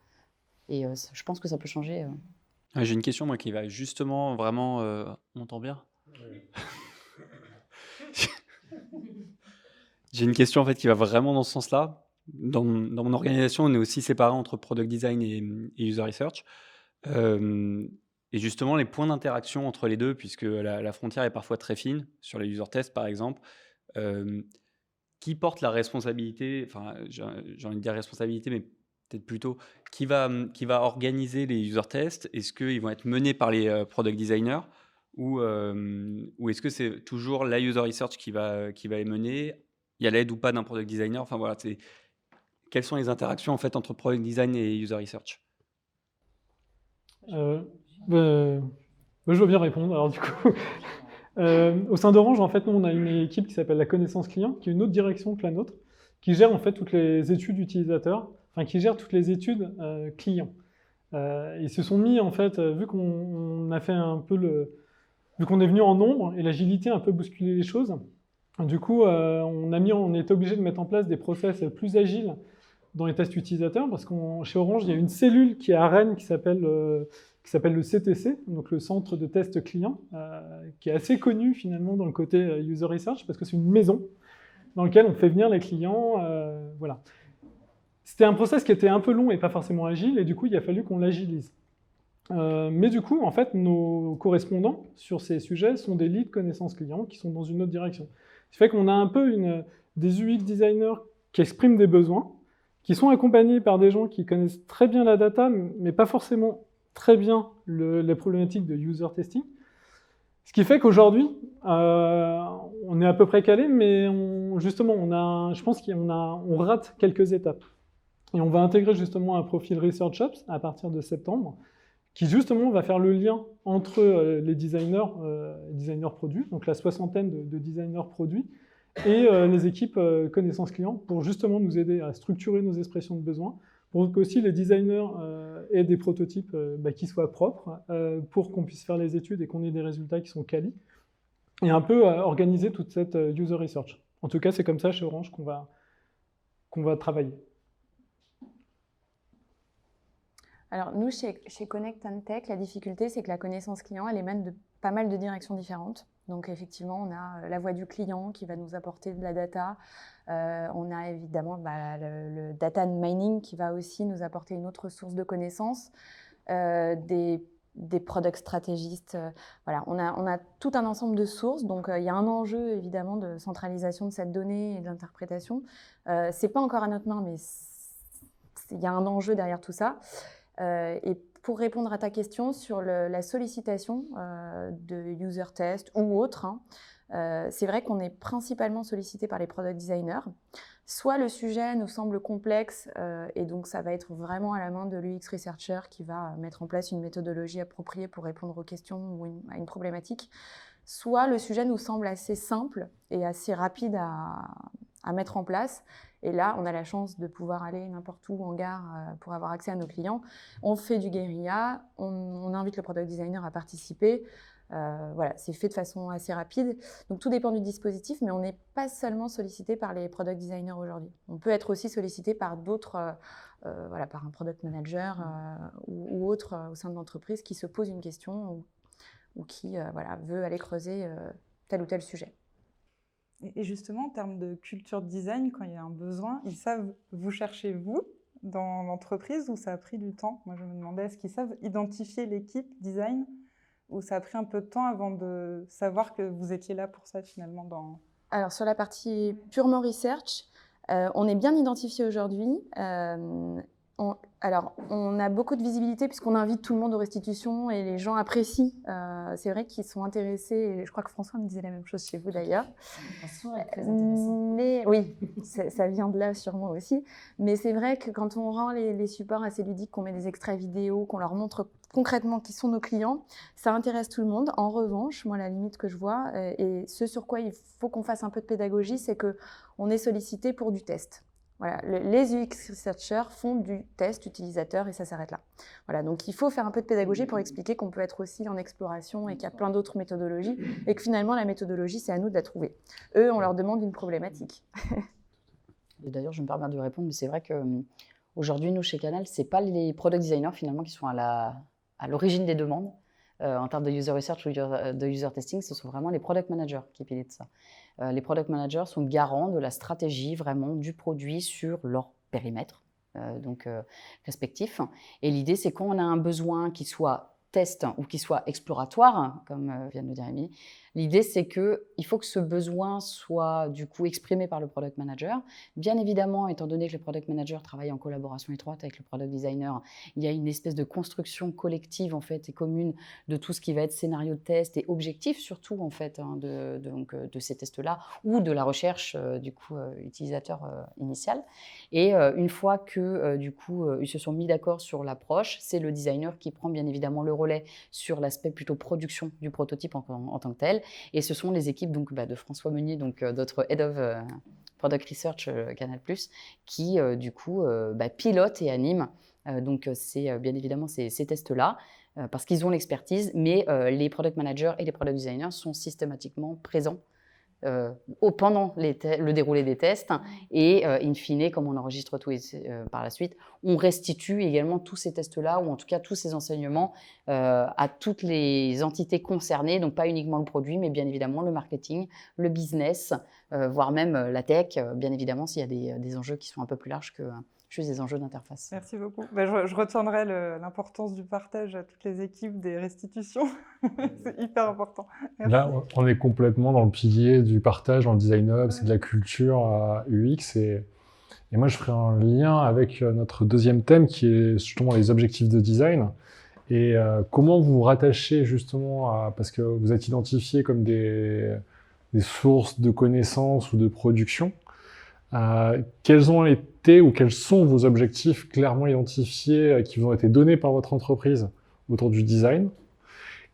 Et je pense que ça peut changer. J'ai une question, moi, qui va justement vraiment. On m'entend bien? J'ai une question en fait qui va vraiment dans ce sens-là. Dans mon organisation, on est aussi séparé entre product design et user research. Et justement, les points d'interaction entre les deux, puisque la frontière est parfois très fine, sur les user tests par exemple, qui porte la responsabilité, enfin, j'ai envie de dire responsabilité, mais peut-être plutôt, qui va organiser les user tests? Est-ce qu'ils vont être menés par les product designers ou est-ce que c'est toujours la user research qui va les mener? Il y a l'aide ou pas d'un product designer? Enfin voilà, quelles sont les interactions en fait entre product design et user research? Je veux bien répondre. Alors du coup, au sein d'Orange, en fait, nous, on a une équipe qui s'appelle la connaissance client, qui est une autre direction que la nôtre, qui gère en fait toutes les études utilisateurs, enfin qui gère toutes les études clients. Ils se sont mis en fait, vu qu'on a fait un peu vu qu'on est venu en nombre et l'agilité a un peu bousculé les choses. Du coup, on était obligé de mettre en place des process plus agiles dans les tests utilisateurs, parce que chez Orange, il y a une cellule qui est à Rennes qui s'appelle le CTC, donc le centre de test client, qui est assez connu finalement dans le côté user research, parce que c'est une maison dans laquelle on fait venir les clients. Voilà. C'était un process qui était un peu long et pas forcément agile, et du coup, il a fallu qu'on l'agilise. Mais du coup, en fait, nos correspondants sur ces sujets sont des leads connaissances clients qui sont dans une autre direction. Ce qui fait qu'on a un peu des UX designers qui expriment des besoins, qui sont accompagnés par des gens qui connaissent très bien la data, mais pas forcément très bien les problématiques de user testing. Ce qui fait qu'aujourd'hui, on est à peu près calé, mais je pense qu'on rate quelques étapes. Et on va intégrer justement un profil Research Ops à partir de septembre, qui justement va faire le lien entre les designers produits, donc la soixantaine de designers produits, et les équipes connaissances clients, pour justement nous aider à structurer nos expressions de besoin, pour qu'aussi les designers aient des prototypes qui soient propres, pour qu'on puisse faire les études et qu'on ait des résultats qui sont quali, et un peu organiser toute cette user research. En tout cas, c'est comme ça chez Orange qu'on va travailler. Alors nous, chez Connect and Tech, la difficulté, c'est que la connaissance client, elle émane de pas mal de directions différentes. Donc effectivement, on a la voix du client qui va nous apporter de la data. On a évidemment le data mining qui va aussi nous apporter une autre source de connaissances. Des product stratégistes. Voilà, on a tout un ensemble de sources. Donc il y a un enjeu évidemment de centralisation de cette donnée et d'interprétation. C'est pas encore à notre main, mais il y a un enjeu derrière tout ça. Et pour répondre à ta question sur la sollicitation de user test ou autre, c'est vrai qu'on est principalement sollicité par les product designers. Soit le sujet nous semble complexe et donc ça va être vraiment à la main de l'UX researcher qui va mettre en place une méthodologie appropriée pour répondre aux questions ou à une problématique. Soit le sujet nous semble assez simple et assez rapide à mettre en place. Et là, on a la chance de pouvoir aller n'importe où en gare pour avoir accès à nos clients. On fait du guérilla, on invite le product designer à participer. Voilà, c'est fait de façon assez rapide. Donc tout dépend du dispositif, mais on n'est pas seulement sollicité par les product designers aujourd'hui. On peut être aussi sollicité par d'autres, par un product manager ou autre au sein de l'entreprise qui se pose une question ou qui veut aller creuser tel ou tel sujet. Et justement, en termes de culture de design, quand il y a un besoin, ils savent vous chercher vous dans l'entreprise ou ça a pris du temps? Moi, je me demandais, est-ce qu'ils savent identifier l'équipe design ou ça a pris un peu de temps avant de savoir que vous étiez là pour ça finalement Alors, sur la partie purement research, on est bien identifié aujourd'hui. Alors, on a beaucoup de visibilité puisqu'on invite tout le monde aux restitutions et les gens apprécient. C'est vrai qu'ils sont intéressés. Et je crois que François me disait la même chose chez vous d'ailleurs. François est très intéressant. Mais oui, ça vient de là sûrement aussi. Mais c'est vrai que quand on rend les supports assez ludiques, qu'on met des extraits vidéo, qu'on leur montre concrètement qui sont nos clients, ça intéresse tout le monde. En revanche, moi, la limite que je vois, et ce sur quoi il faut qu'on fasse un peu de pédagogie, c'est qu'on est sollicité pour du test. Voilà, les UX researchers font du test utilisateur et ça s'arrête là. Voilà, donc il faut faire un peu de pédagogie pour expliquer qu'on peut être aussi en exploration et qu'il y a plein d'autres méthodologies et que finalement la méthodologie, c'est à nous de la trouver. Eux, on leur demande une problématique. Et d'ailleurs, je me permets de répondre, mais c'est vrai qu'aujourd'hui, nous, chez Canal, ce n'est pas les product designers finalement qui sont à l'origine des demandes. En termes de user research ou de user testing, ce sont vraiment les product managers qui pilotent ça. Les product managers sont garants de la stratégie vraiment du produit sur leur périmètre respectif. Et l'idée, c'est quand on a un besoin qui soit test ou qui soit exploratoire, comme vient de le dire Émilie, l'idée, c'est qu'il faut que ce besoin soit du coup exprimé par le product manager. Bien évidemment, étant donné que le product manager travaille en collaboration étroite avec le product designer, il y a une espèce de construction collective en fait et commune de tout ce qui va être scénario de test et objectif surtout en fait de ces tests-là ou de la recherche utilisateur initial. Et une fois que du coup ils se sont mis d'accord sur l'approche, c'est le designer qui prend bien évidemment le relais sur l'aspect plutôt production du prototype en tant que tel. Et ce sont les équipes de François Meunier, notre Head of Product Research Canal+, qui pilotent et animent. C'est bien évidemment ces tests-là, parce qu'ils ont l'expertise, mais les Product Managers et les Product Designers sont systématiquement présents pendant le déroulé des tests et in fine, comme on enregistre tout par la suite, on restitue également tous ces tests-là ou en tout cas tous ces enseignements à toutes les entités concernées, donc pas uniquement le produit, mais bien évidemment le marketing, le business, voire même la tech, bien évidemment s'il y a des enjeux qui sont un peu plus larges que juste des enjeux d'interface. Merci beaucoup. Je retiendrai l'importance du partage à toutes les équipes des restitutions. C'est hyper important. Merci. Là, on est complètement dans le pilier du partage dans le design hub, c'est de la culture UX. Et moi, je ferai un lien avec notre deuxième thème qui est justement les objectifs de design. Et comment vous vous rattachez justement parce que vous êtes identifié comme des sources de connaissances ou de production. Quels ont été ou quels sont vos objectifs clairement identifiés qui vous ont été donnés par votre entreprise autour du design?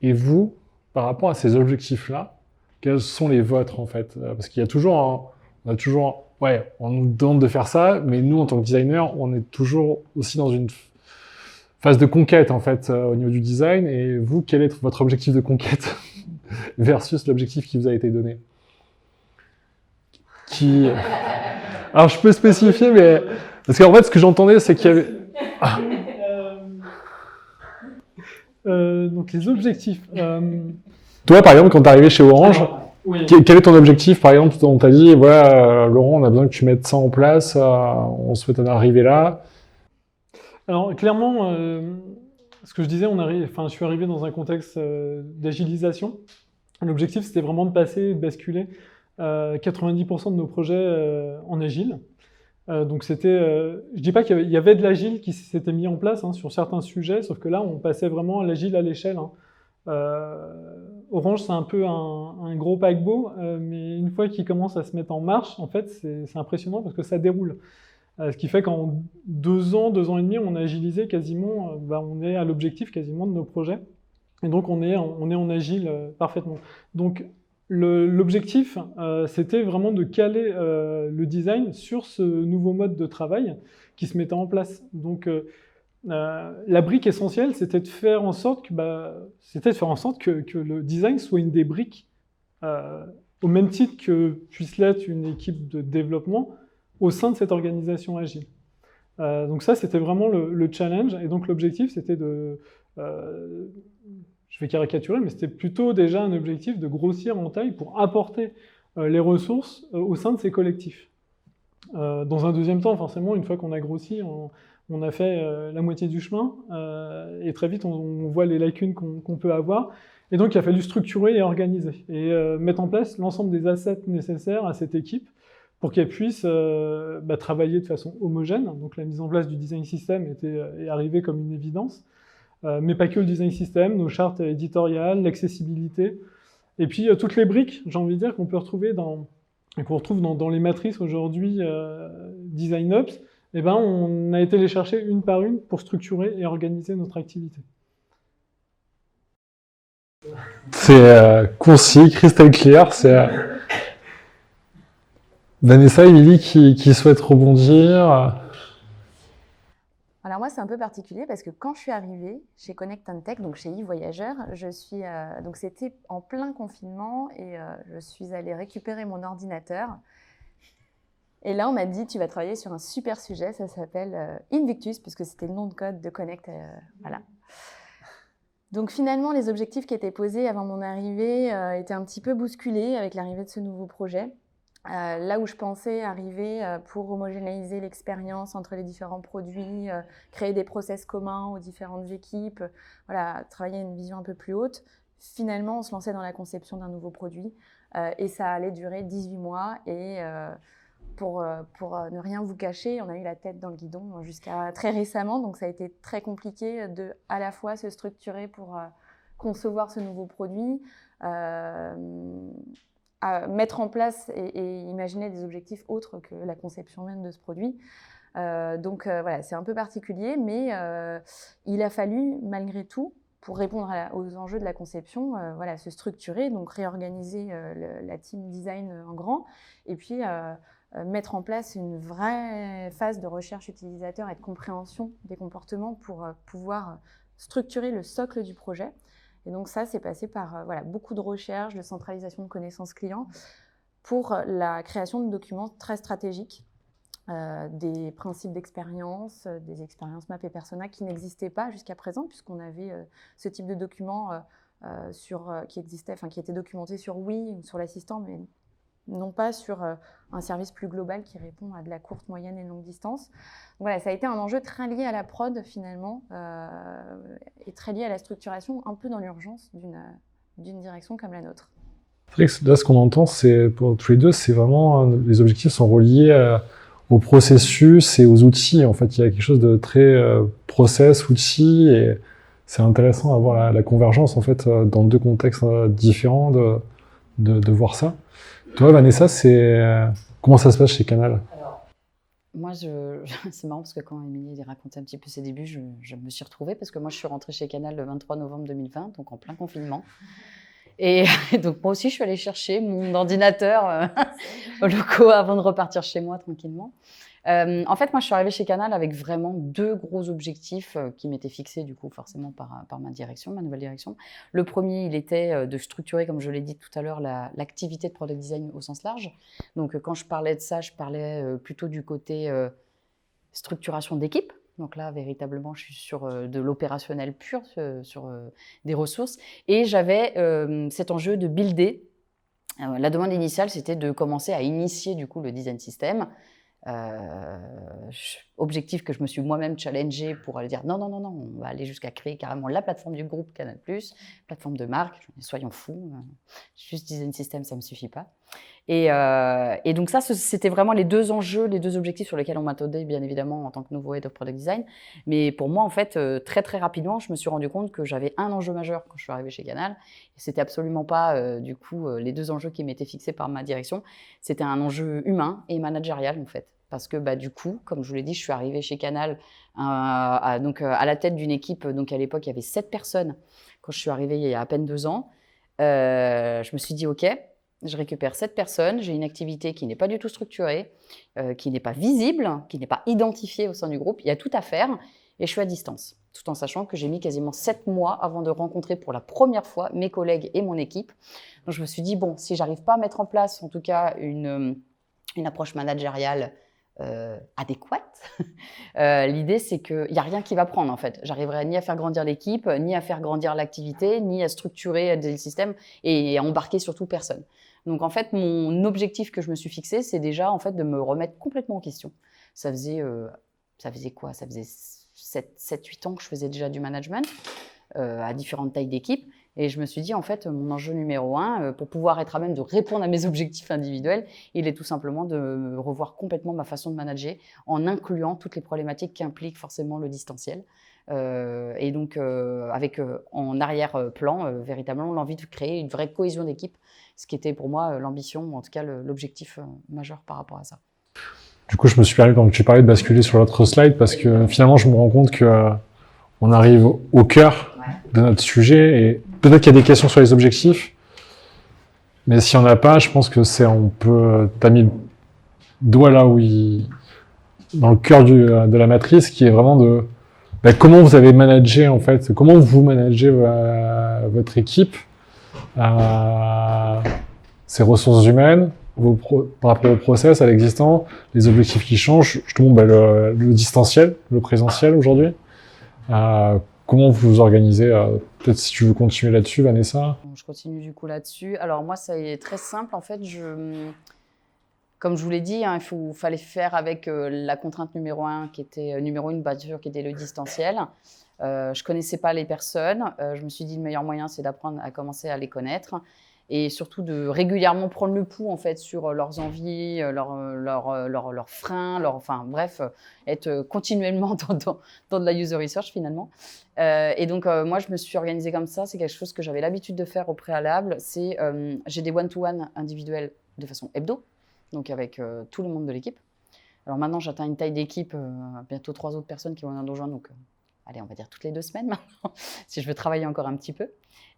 Et vous, par rapport à ces objectifs-là, quels sont les vôtres en fait? Parce qu'il y a toujours, on nous demande de faire ça, mais nous en tant que designer, on est toujours aussi dans une phase de conquête en fait au niveau du design. Et vous, quel est votre objectif de conquête versus l'objectif qui vous a été donné? Alors, je peux spécifier, mais... Parce qu'en fait, ce que j'entendais, c'est qu'il y avait... Donc, les objectifs. Toi, par exemple, quand tu es arrivé chez Orange, Oui. quel est ton objectif, par exemple? On t'a dit, voilà, Laurent, on a besoin que tu mettes ça en place, on souhaite en arriver là. Alors, clairement, ce que je disais, je suis arrivé dans un contexte d'agilisation. L'objectif, c'était vraiment de basculer 90% de nos projets en agile. Donc je dis pas qu'il y avait de l'agile qui s'était mis en place sur certains sujets, sauf que là on passait vraiment à l'agile à l'échelle. Orange c'est un peu un gros paquebot, mais une fois qu'il commence à se mettre en marche, en fait c'est impressionnant parce que ça déroule. Ce qui fait qu'en 2 ans et demi, on a agilisé quasiment, on est à l'objectif quasiment de nos projets. Et donc on est en agile parfaitement. Donc l'objectif, c'était vraiment de caler le design sur ce nouveau mode de travail qui se mettait en place. Donc, la brique essentielle, c'était de faire en sorte que le design soit une des briques, au même titre que puisse l'être une équipe de développement au sein de cette organisation agile. Donc ça, c'était vraiment le challenge. Et donc l'objectif, c'était je vais caricaturer, mais c'était plutôt déjà un objectif de grossir en taille pour apporter les ressources au sein de ces collectifs. Dans un deuxième temps, forcément, une fois qu'on a grossi, on a fait la moitié du chemin et très vite, on voit les lacunes qu'on peut avoir. Et donc, il a fallu structurer et organiser et mettre en place l'ensemble des assets nécessaires à cette équipe pour qu'elle puisse travailler de façon homogène. Donc la mise en place du design system est arrivée comme une évidence, mais pas que le design system, nos chartes éditoriales, l'accessibilité, et puis toutes les briques, j'ai envie de dire, qu'on peut retrouver qu'on retrouve dans les matrices aujourd'hui DesignOps. Eh ben, on a été les chercher une par une pour structurer et organiser notre activité. C'est concis, crystal clear. C'est Vanessa, Émilie qui souhaite rebondir. Alors moi, c'est un peu particulier parce que quand je suis arrivée chez Connect and Tech, donc chez eVoyageur, donc c'était en plein confinement et je suis allée récupérer mon ordinateur. Et là, on m'a dit, tu vas travailler sur un super sujet, ça s'appelle Invictus, puisque c'était le nom de code de Connect. Voilà. Donc finalement, les objectifs qui étaient posés avant mon arrivée étaient un petit peu bousculés avec l'arrivée de ce nouveau projet. Là où je pensais arriver pour homogénéiser l'expérience entre les différents produits, créer des process communs aux différentes équipes, voilà, travailler à une vision un peu plus haute, finalement, on se lançait dans la conception d'un nouveau produit et ça allait durer 18 mois et pour ne rien vous cacher, on a eu la tête dans le guidon jusqu'à très récemment, donc ça a été très compliqué de à la fois se structurer pour concevoir ce nouveau produit, à mettre en place et imaginer des objectifs autres que la conception même de ce produit. Donc voilà, c'est un peu particulier, mais il a fallu malgré tout, pour répondre aux enjeux de la conception, voilà, se structurer, donc réorganiser la team design en grand, et puis mettre en place une vraie phase de recherche utilisateur et de compréhension des comportements pour pouvoir structurer le socle du projet. Et donc ça, c'est passé par voilà, beaucoup de recherches, de centralisation de connaissances clients pour la création de documents très stratégiques, des principes d'expérience, des expériences map et persona qui n'existaient pas jusqu'à présent puisqu'on avait ce type de documents qui étaient documentés sur Wii, sur l'assistant, mais non pas sur un service plus global qui répond à de la courte, moyenne et longue distance. Donc voilà, ça a été un enjeu très lié à la prod finalement et très lié à la structuration, un peu dans l'urgence d'une direction comme la nôtre. C'est vrai que là, ce qu'on entend, c'est pour tous les deux, c'est vraiment les objectifs sont reliés au processus et aux outils. En fait, il y a quelque chose de très process, outils, et c'est intéressant d'avoir la convergence en fait dans deux contextes différents de voir ça. Toi, Vanessa, comment ça se passe chez Canal? Moi, c'est marrant parce que quand Émilie racontait un petit peu ses débuts, je me suis retrouvée parce que moi, je suis rentrée chez Canal le 23 novembre 2020, donc en plein confinement. Et donc, moi aussi, je suis allée chercher mon ordinateur au locaux avant de repartir chez moi tranquillement. En fait, moi, je suis arrivée chez Canal avec vraiment deux gros objectifs qui m'étaient fixés, du coup, forcément par ma direction, ma nouvelle direction. Le premier, il était de structurer, comme je l'ai dit tout à l'heure, l'activité de product design au sens large. Donc, quand je parlais de ça, je parlais plutôt du côté structuration d'équipe. Donc là, véritablement, je suis sur de l'opérationnel pur, sur des ressources. Et j'avais cet enjeu de builder. La demande initiale, c'était de commencer à initier, du coup, le design system. Objectif que je me suis moi-même challengé pour aller dire non, on va aller jusqu'à créer carrément la plateforme du groupe Canal+, plateforme de marque, soyons fous, juste design system, ça ne me suffit pas. Et donc ça, c'était vraiment les deux enjeux, les deux objectifs sur lesquels on m'attendait bien évidemment en tant que nouveau Head of Product Design. Mais pour moi, en fait, très très rapidement, je me suis rendu compte que j'avais un enjeu majeur quand je suis arrivée chez Canal. Et c'était absolument pas, du coup, les deux enjeux qui m'étaient fixés par ma direction. C'était un enjeu humain et managérial, en fait. Parce que du coup, comme je vous l'ai dit, je suis arrivée chez Canal à la tête d'une équipe. Donc à l'époque, il y avait 7 personnes. Quand je suis arrivée il y a à peine 2 ans, je me suis dit, OK, je récupère 7 personnes, j'ai une activité qui n'est pas du tout structurée, qui n'est pas visible, qui n'est pas identifiée au sein du groupe. Il y a tout à faire et je suis à distance. Tout en sachant que j'ai mis quasiment 7 mois avant de rencontrer pour la première fois mes collègues et mon équipe. Donc je me suis dit, bon, si j'arrive pas à mettre en place en tout cas une approche managériale adéquate. L'idée, c'est qu'il n'y a rien qui va prendre, en fait. J'arriverai ni à faire grandir l'équipe, ni à faire grandir l'activité, ni à structurer le système et à embarquer surtout personne. Donc, en fait, mon objectif que je me suis fixé, c'est déjà, en fait, de me remettre complètement en question. Ça faisait quoi? Ça faisait 7-8 ans que je faisais déjà du management à différentes tailles d'équipe. Et je me suis dit, en fait, mon enjeu numéro 1, pour pouvoir être à même de répondre à mes objectifs individuels, il est tout simplement de revoir complètement ma façon de manager en incluant toutes les problématiques qui impliquent forcément le distanciel. Et donc, avec en arrière-plan, véritablement, l'envie de créer une vraie cohésion d'équipe, ce qui était pour moi l'ambition, ou en tout cas l'objectif majeur par rapport à ça. Du coup, je me suis permis, quand tu parlais, de basculer sur l'autre slide parce que finalement, je me rends compte que on arrive au cœur de notre sujet et peut-être qu'il y a des questions sur les objectifs, mais s'il n'y en a pas, je pense que t'as mis le doigt là dans le cœur de la matrice, qui est vraiment de comment vous avez managé, en fait, comment vous managez votre équipe, ses ressources humaines, par rapport au process, à l'existant, les objectifs qui changent, justement le distanciel, le présentiel aujourd'hui. Comment vous vous organisez peut-être si tu veux continuer là-dessus, Vanessa. Je continue du coup là-dessus. Alors moi, ça est très simple. En fait, comme je vous l'ai dit, hein, fallait faire avec la contrainte numéro 1, qui était numéro 1, bien sûr, qui était le distanciel. Je connaissais pas les personnes. Je me suis dit le meilleur moyen, c'est d'apprendre à commencer à les connaître. Et surtout de régulièrement prendre le pouls en fait sur leurs envies, leurs freins, enfin bref, être continuellement dans de la user research finalement. Et donc moi je me suis organisée comme ça, c'est quelque chose que j'avais l'habitude de faire au préalable. J'ai des one-to-one individuels de façon hebdo, donc avec tout le monde de l'équipe. Alors maintenant j'atteins une taille d'équipe, bientôt 3 autres personnes qui vont venir nous rejoindre, donc allez on va dire toutes les 2 semaines maintenant, si je veux travailler encore un petit peu.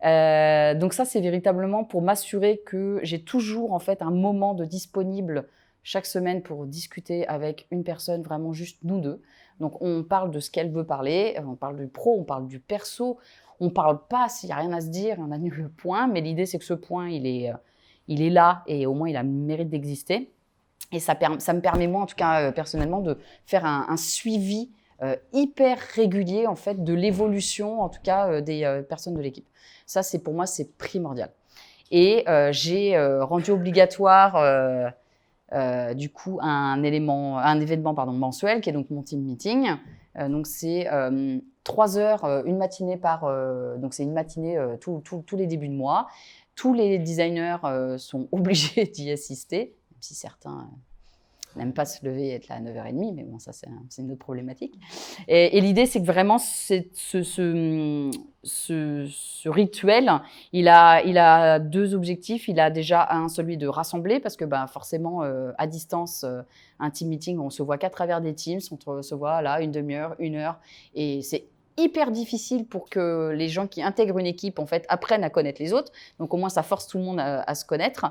Donc ça, c'est véritablement pour m'assurer que j'ai toujours en fait un moment de disponible chaque semaine pour discuter avec une personne, vraiment juste nous deux. Donc on parle de ce qu'elle veut parler, on parle du pro, on parle du perso, on parle pas s'il n'y a rien à se dire, on annule le point, mais l'idée c'est que ce point, il est là et au moins il a le mérite d'exister. Et ça me permet moi en tout cas personnellement de faire un suivi hyper régulier en fait de l'évolution en tout cas des personnes de l'équipe. Ça, pour moi, c'est primordial. Et j'ai rendu obligatoire du coup un événement mensuel qui est donc mon team meeting. Donc c'est 3 heures, une matinée donc c'est une matinée tous les débuts de mois. Tous les designers sont obligés d'y assister, même si certains n'aiment pas se lever et être là à 9h30, mais bon, ça, c'est une autre problématique. Et l'idée, c'est que vraiment, ce rituel, il a 2 objectifs. Il a déjà celui de rassembler, parce que forcément, à distance, un team meeting, on se voit qu'à travers des Teams, on se voit là, une demi-heure, 1 heure, et c'est hyper difficile pour que les gens qui intègrent une équipe en fait apprennent à connaître les autres. Donc au moins ça force tout le monde à se connaître.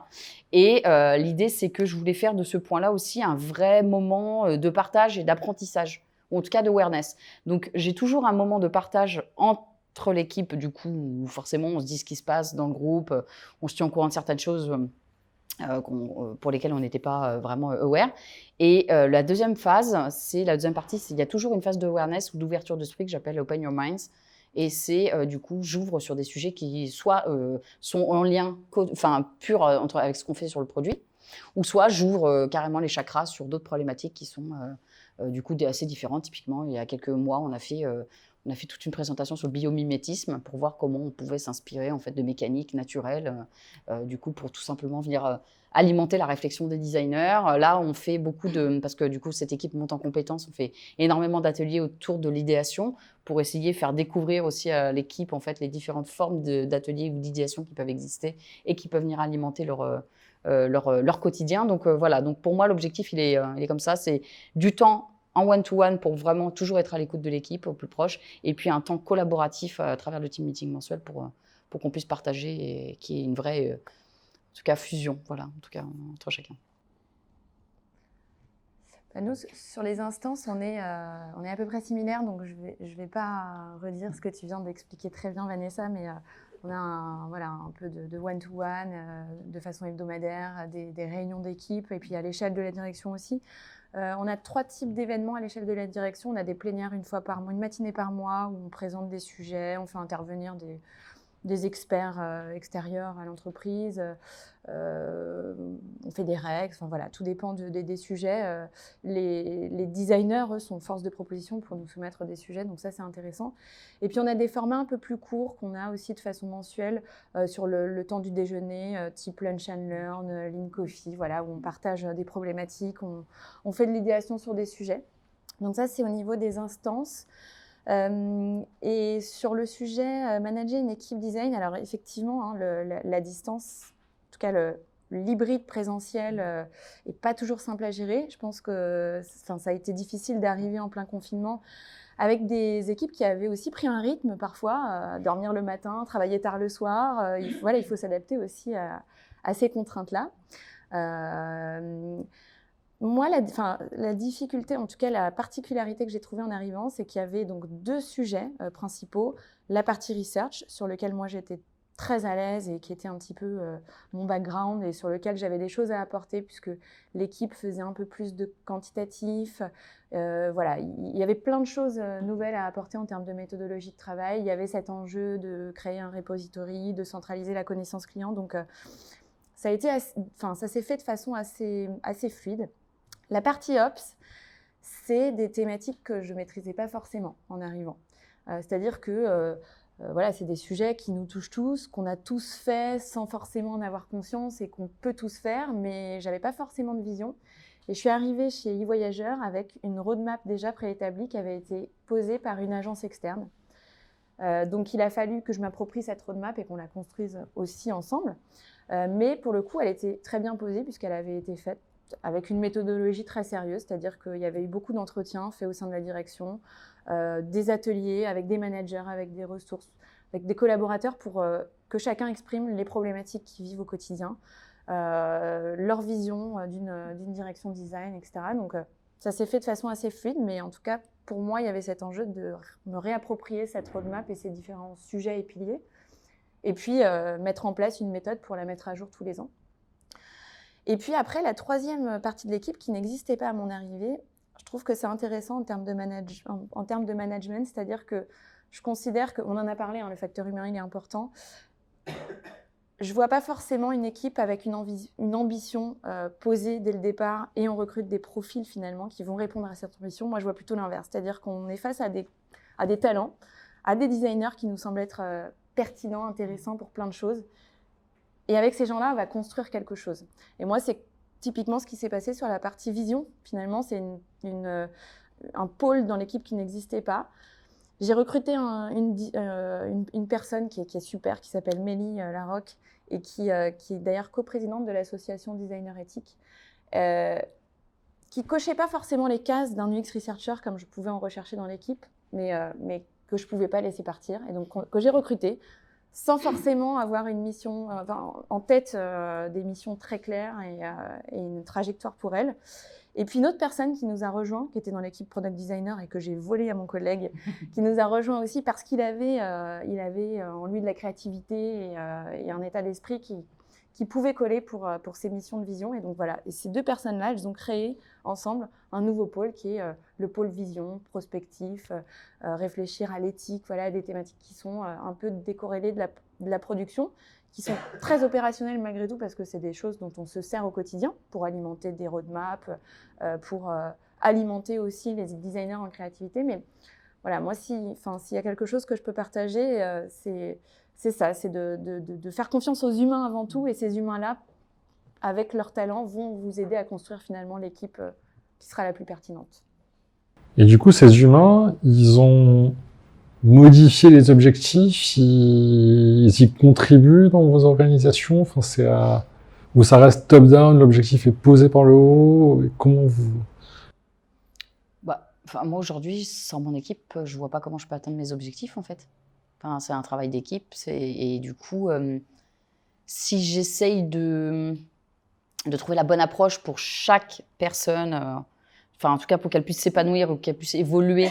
Et l'idée c'est que je voulais faire de ce point-là aussi un vrai moment de partage et d'apprentissage, ou en tout cas de awareness. Donc j'ai toujours un moment de partage entre l'équipe du coup où forcément on se dit ce qui se passe dans le groupe, on se tient au courant de certaines choses pour lesquelles on n'était pas vraiment aware. Et la deuxième phase, la deuxième partie, il y a toujours une phase de awareness ou d'ouverture d'esprit que j'appelle Open Your Minds. Et c'est du coup, j'ouvre sur des sujets qui soit sont en lien pur avec ce qu'on fait sur le produit, ou soit j'ouvre carrément les chakras sur d'autres problématiques qui sont du coup assez différentes. Typiquement, il y a quelques mois, on a fait toute une présentation sur le biomimétisme pour voir comment on pouvait s'inspirer en fait de mécaniques naturelles, du coup pour tout simplement venir alimenter la réflexion des designers. Là, on fait beaucoup parce que du coup cette équipe monte en compétences, on fait énormément d'ateliers autour de l'idéation pour essayer de faire découvrir aussi à l'équipe en fait les différentes formes d'ateliers ou d'idéation qui peuvent exister et qui peuvent venir alimenter leur quotidien. Donc voilà. Donc pour moi l'objectif il est comme ça, c'est du temps en one-to-one pour vraiment toujours être à l'écoute de l'équipe, au plus proche, et puis un temps collaboratif à travers le team meeting mensuel pour qu'on puisse partager et qu'il y ait une vraie, en tout cas, fusion, voilà, en tout cas, entre chacun. Nous, sur les instances, on est à peu près similaires, donc je vais pas redire ce que tu viens d'expliquer très bien, Vanessa, mais on a un peu de one-to-one, de façon hebdomadaire, des réunions d'équipe, et puis à l'échelle de la direction aussi. On a 3 types d'événements à l'échelle de la direction. On a des plénières une fois par mois, une matinée par mois, où on présente des sujets, on fait intervenir des experts extérieurs à l'entreprise. On fait des règles, enfin voilà, tout dépend des sujets. Les designers, eux, sont force de proposition pour nous soumettre des sujets, donc ça c'est intéressant. Et puis on a des formats un peu plus courts qu'on a aussi de façon mensuelle sur le temps du déjeuner, type Lunch and Learn, Lean Coffee, voilà, où on partage des problématiques, on fait de l'idéation sur des sujets. Donc ça c'est au niveau des instances. Et sur le sujet manager une équipe design, alors effectivement, la distance, en tout cas l'hybride présentiel est pas toujours simple à gérer. Je pense que ça a été difficile d'arriver en plein confinement avec des équipes qui avaient aussi pris un rythme parfois, dormir le matin, travailler tard le soir. Il faut s'adapter aussi à ces contraintes-là. Moi, la difficulté, en tout cas la particularité que j'ai trouvée en arrivant, c'est qu'il y avait donc 2 sujets principaux. La partie research, sur lequel moi j'étais très à l'aise et qui était un petit peu mon background et sur lequel j'avais des choses à apporter puisque l'équipe faisait un peu plus de quantitatif. Voilà, il y avait plein de choses nouvelles à apporter en termes de méthodologie de travail. Il y avait cet enjeu de créer un repository, de centraliser la connaissance client. Donc, ça s'est fait de façon assez fluide. La partie Ops, c'est des thématiques que je ne maîtrisais pas forcément en arrivant. C'est-à-dire que voilà, c'est des sujets qui nous touchent tous, qu'on a tous fait sans forcément en avoir conscience et qu'on peut tous faire, mais je n'avais pas forcément de vision. Et je suis arrivée chez eVoyageurs avec une roadmap déjà préétablie qui avait été posée par une agence externe. Donc il a fallu que je m'approprie cette roadmap et qu'on la construise aussi ensemble. Mais pour le coup, elle était très bien posée puisqu'elle avait été faite avec une méthodologie très sérieuse, c'est-à-dire qu'il y avait eu beaucoup d'entretiens faits au sein de la direction, des ateliers avec des managers, avec des ressources, avec des collaborateurs pour que chacun exprime les problématiques qu'ils vivent au quotidien, leur vision d'une direction design, etc. Donc ça s'est fait de façon assez fluide, mais en tout cas, pour moi, il y avait cet enjeu de me réapproprier cette roadmap et ces différents sujets et piliers, et puis mettre en place une méthode pour la mettre à jour tous les ans. Et puis après, la troisième partie de l'équipe qui n'existait pas à mon arrivée, je trouve que c'est intéressant en termes de management, c'est-à-dire que je considère qu'on en a parlé, le facteur humain il est important. Je ne vois pas forcément une équipe avec une ambition posée dès le départ et on recrute des profils finalement qui vont répondre à cette ambition. Moi, je vois plutôt l'inverse, c'est-à-dire qu'on est face à des talents, à des designers qui nous semblent être pertinents, intéressants pour plein de choses. Et avec ces gens-là, on va construire quelque chose. Et moi, c'est typiquement ce qui s'est passé sur la partie vision. Finalement, c'est un pôle dans l'équipe qui n'existait pas. J'ai recruté une personne qui est super, qui s'appelle Mélie Larocque, et qui est d'ailleurs coprésidente de l'association Designer Éthique, qui cochait pas forcément les cases d'un UX Researcher comme je pouvais en rechercher dans l'équipe, mais que je pouvais pas laisser partir. Et donc, que j'ai recruté, sans forcément avoir une mission, en tête des missions très claires et une trajectoire pour elle. Et puis une autre personne qui nous a rejoint, qui était dans l'équipe Product Designer et que j'ai volé à mon collègue, qui nous a rejoint aussi parce qu'il avait en lui de la créativité et un état d'esprit qui pouvait coller pour ces missions de vision. Et donc voilà, et ces 2 personnes-là, elles ont créé ensemble un nouveau pôle qui est le pôle vision, prospectif, réfléchir à l'éthique, voilà, des thématiques qui sont un peu décorrélées de la production, qui sont très opérationnelles malgré tout parce que c'est des choses dont on se sert au quotidien pour alimenter des roadmaps, pour alimenter aussi les designers en créativité. Mais voilà, moi, s'il y a quelque chose que je peux partager, c'est ça, c'est de faire confiance aux humains avant tout, et ces humains-là, avec leur talent, vont vous aider à construire finalement l'équipe qui sera la plus pertinente. Et du coup, ces humains, ils ont modifié les objectifs, ils y contribuent dans vos organisations, ou ça reste top-down, l'objectif est posé par le haut, et comment vous... Moi, aujourd'hui, sans mon équipe, je vois pas comment je peux atteindre mes objectifs, en fait. C'est un travail d'équipe, et du coup, si j'essaye de trouver la bonne approche pour chaque personne, en tout cas pour qu'elle puisse s'épanouir ou qu'elle puisse évoluer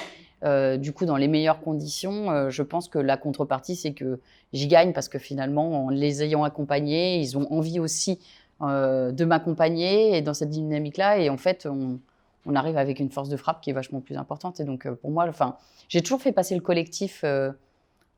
du coup dans les meilleures conditions, je pense que la contrepartie, c'est que j'y gagne parce que finalement, en les ayant accompagnés, ils ont envie aussi de m'accompagner et dans cette dynamique-là, et en fait, on arrive avec une force de frappe qui est vachement plus importante. Et donc, pour moi, j'ai toujours fait passer le collectif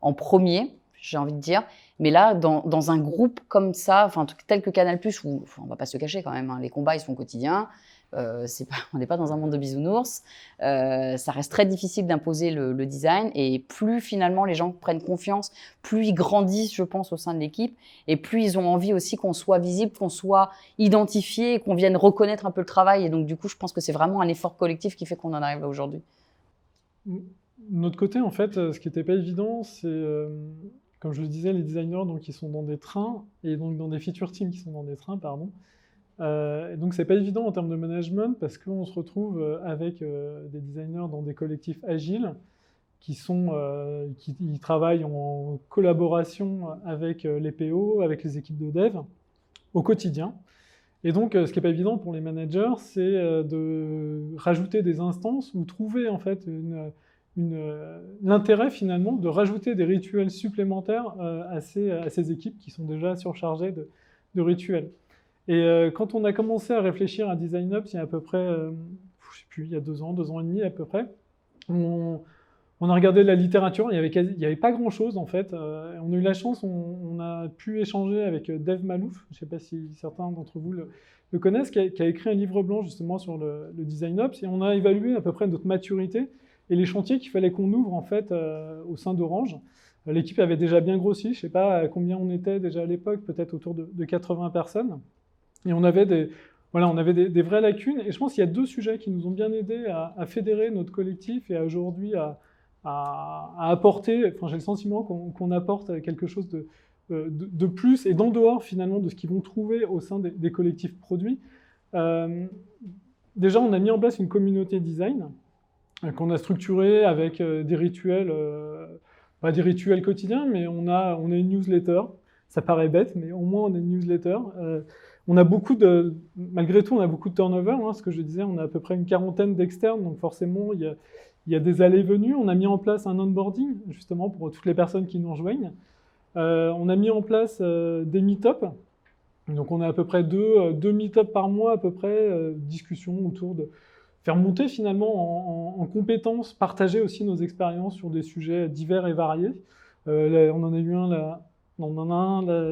en premier, j'ai envie de dire, Mais là, dans un groupe comme ça, enfin, tel que Canal+, où on va pas se le cacher quand même, hein, les combats, ils sont quotidiens. On n'est pas dans un monde de bisounours. Ça reste très difficile d'imposer le design. Et plus finalement les gens prennent confiance, plus ils grandissent, je pense, au sein de l'équipe. Et plus ils ont envie aussi qu'on soit visible, qu'on soit identifié, qu'on vienne reconnaître un peu le travail. Et donc, du coup, je pense que c'est vraiment un effort collectif qui fait qu'on en arrive là aujourd'hui. De notre côté, en fait, ce qui n'était pas évident, c'est, comme je le disais, les designers, donc, ils sont dans des trains, et donc dans des feature teams qui sont dans des trains, pardon. Et donc, c'est pas évident en termes de management, parce qu'on se retrouve avec des designers dans des collectifs agiles, qui travaillent en collaboration avec les PO, avec les équipes de dev, au quotidien. Et donc, ce qui n'est pas évident pour les managers, c'est de rajouter des instances ou trouver en fait l'intérêt finalement de rajouter des rituels supplémentaires à ces équipes qui sont déjà surchargées de rituels. Et quand on a commencé à réfléchir à DesignOps, il y a à peu près, je sais plus, il y a 2 ans et demi à peu près, on a regardé la littérature, il y avait pas grand-chose en fait. On a eu la chance, on a pu échanger avec Dave Malouf, je ne sais pas si certains d'entre vous le connaissent, qui a écrit un livre blanc justement sur le DesignOps, et on a évalué à peu près notre maturité et les chantiers qu'il fallait qu'on ouvre en fait au sein d'Orange. L'équipe avait déjà bien grossi, je ne sais pas combien on était déjà à l'époque, peut-être autour de 80 personnes. Et on avait des vraies lacunes. Et je pense qu'il y a 2 sujets qui nous ont bien aidés à fédérer notre collectif et aujourd'hui à apporter, enfin j'ai le sentiment qu'on apporte quelque chose de plus et d'en dehors finalement de ce qu'ils vont trouver au sein des collectifs produits. Déjà, on a mis en place une communauté design qu'on a structurée avec des rituels, pas des rituels quotidiens, mais on a une newsletter. Ça paraît bête, mais au moins on a une newsletter. On a malgré tout, on a beaucoup de turnover. Ce que je disais, on a à peu près une 40aine d'externes, donc forcément, il y a des allées et venues. On a mis en place un onboarding, justement, pour toutes les personnes qui nous rejoignent. On a mis en place des meet-up. Donc, on a à peu près 2 meet-up par mois, à peu près, discussions autour de faire monter, finalement, en compétences, partager aussi nos expériences sur des sujets divers et variés. On en a eu un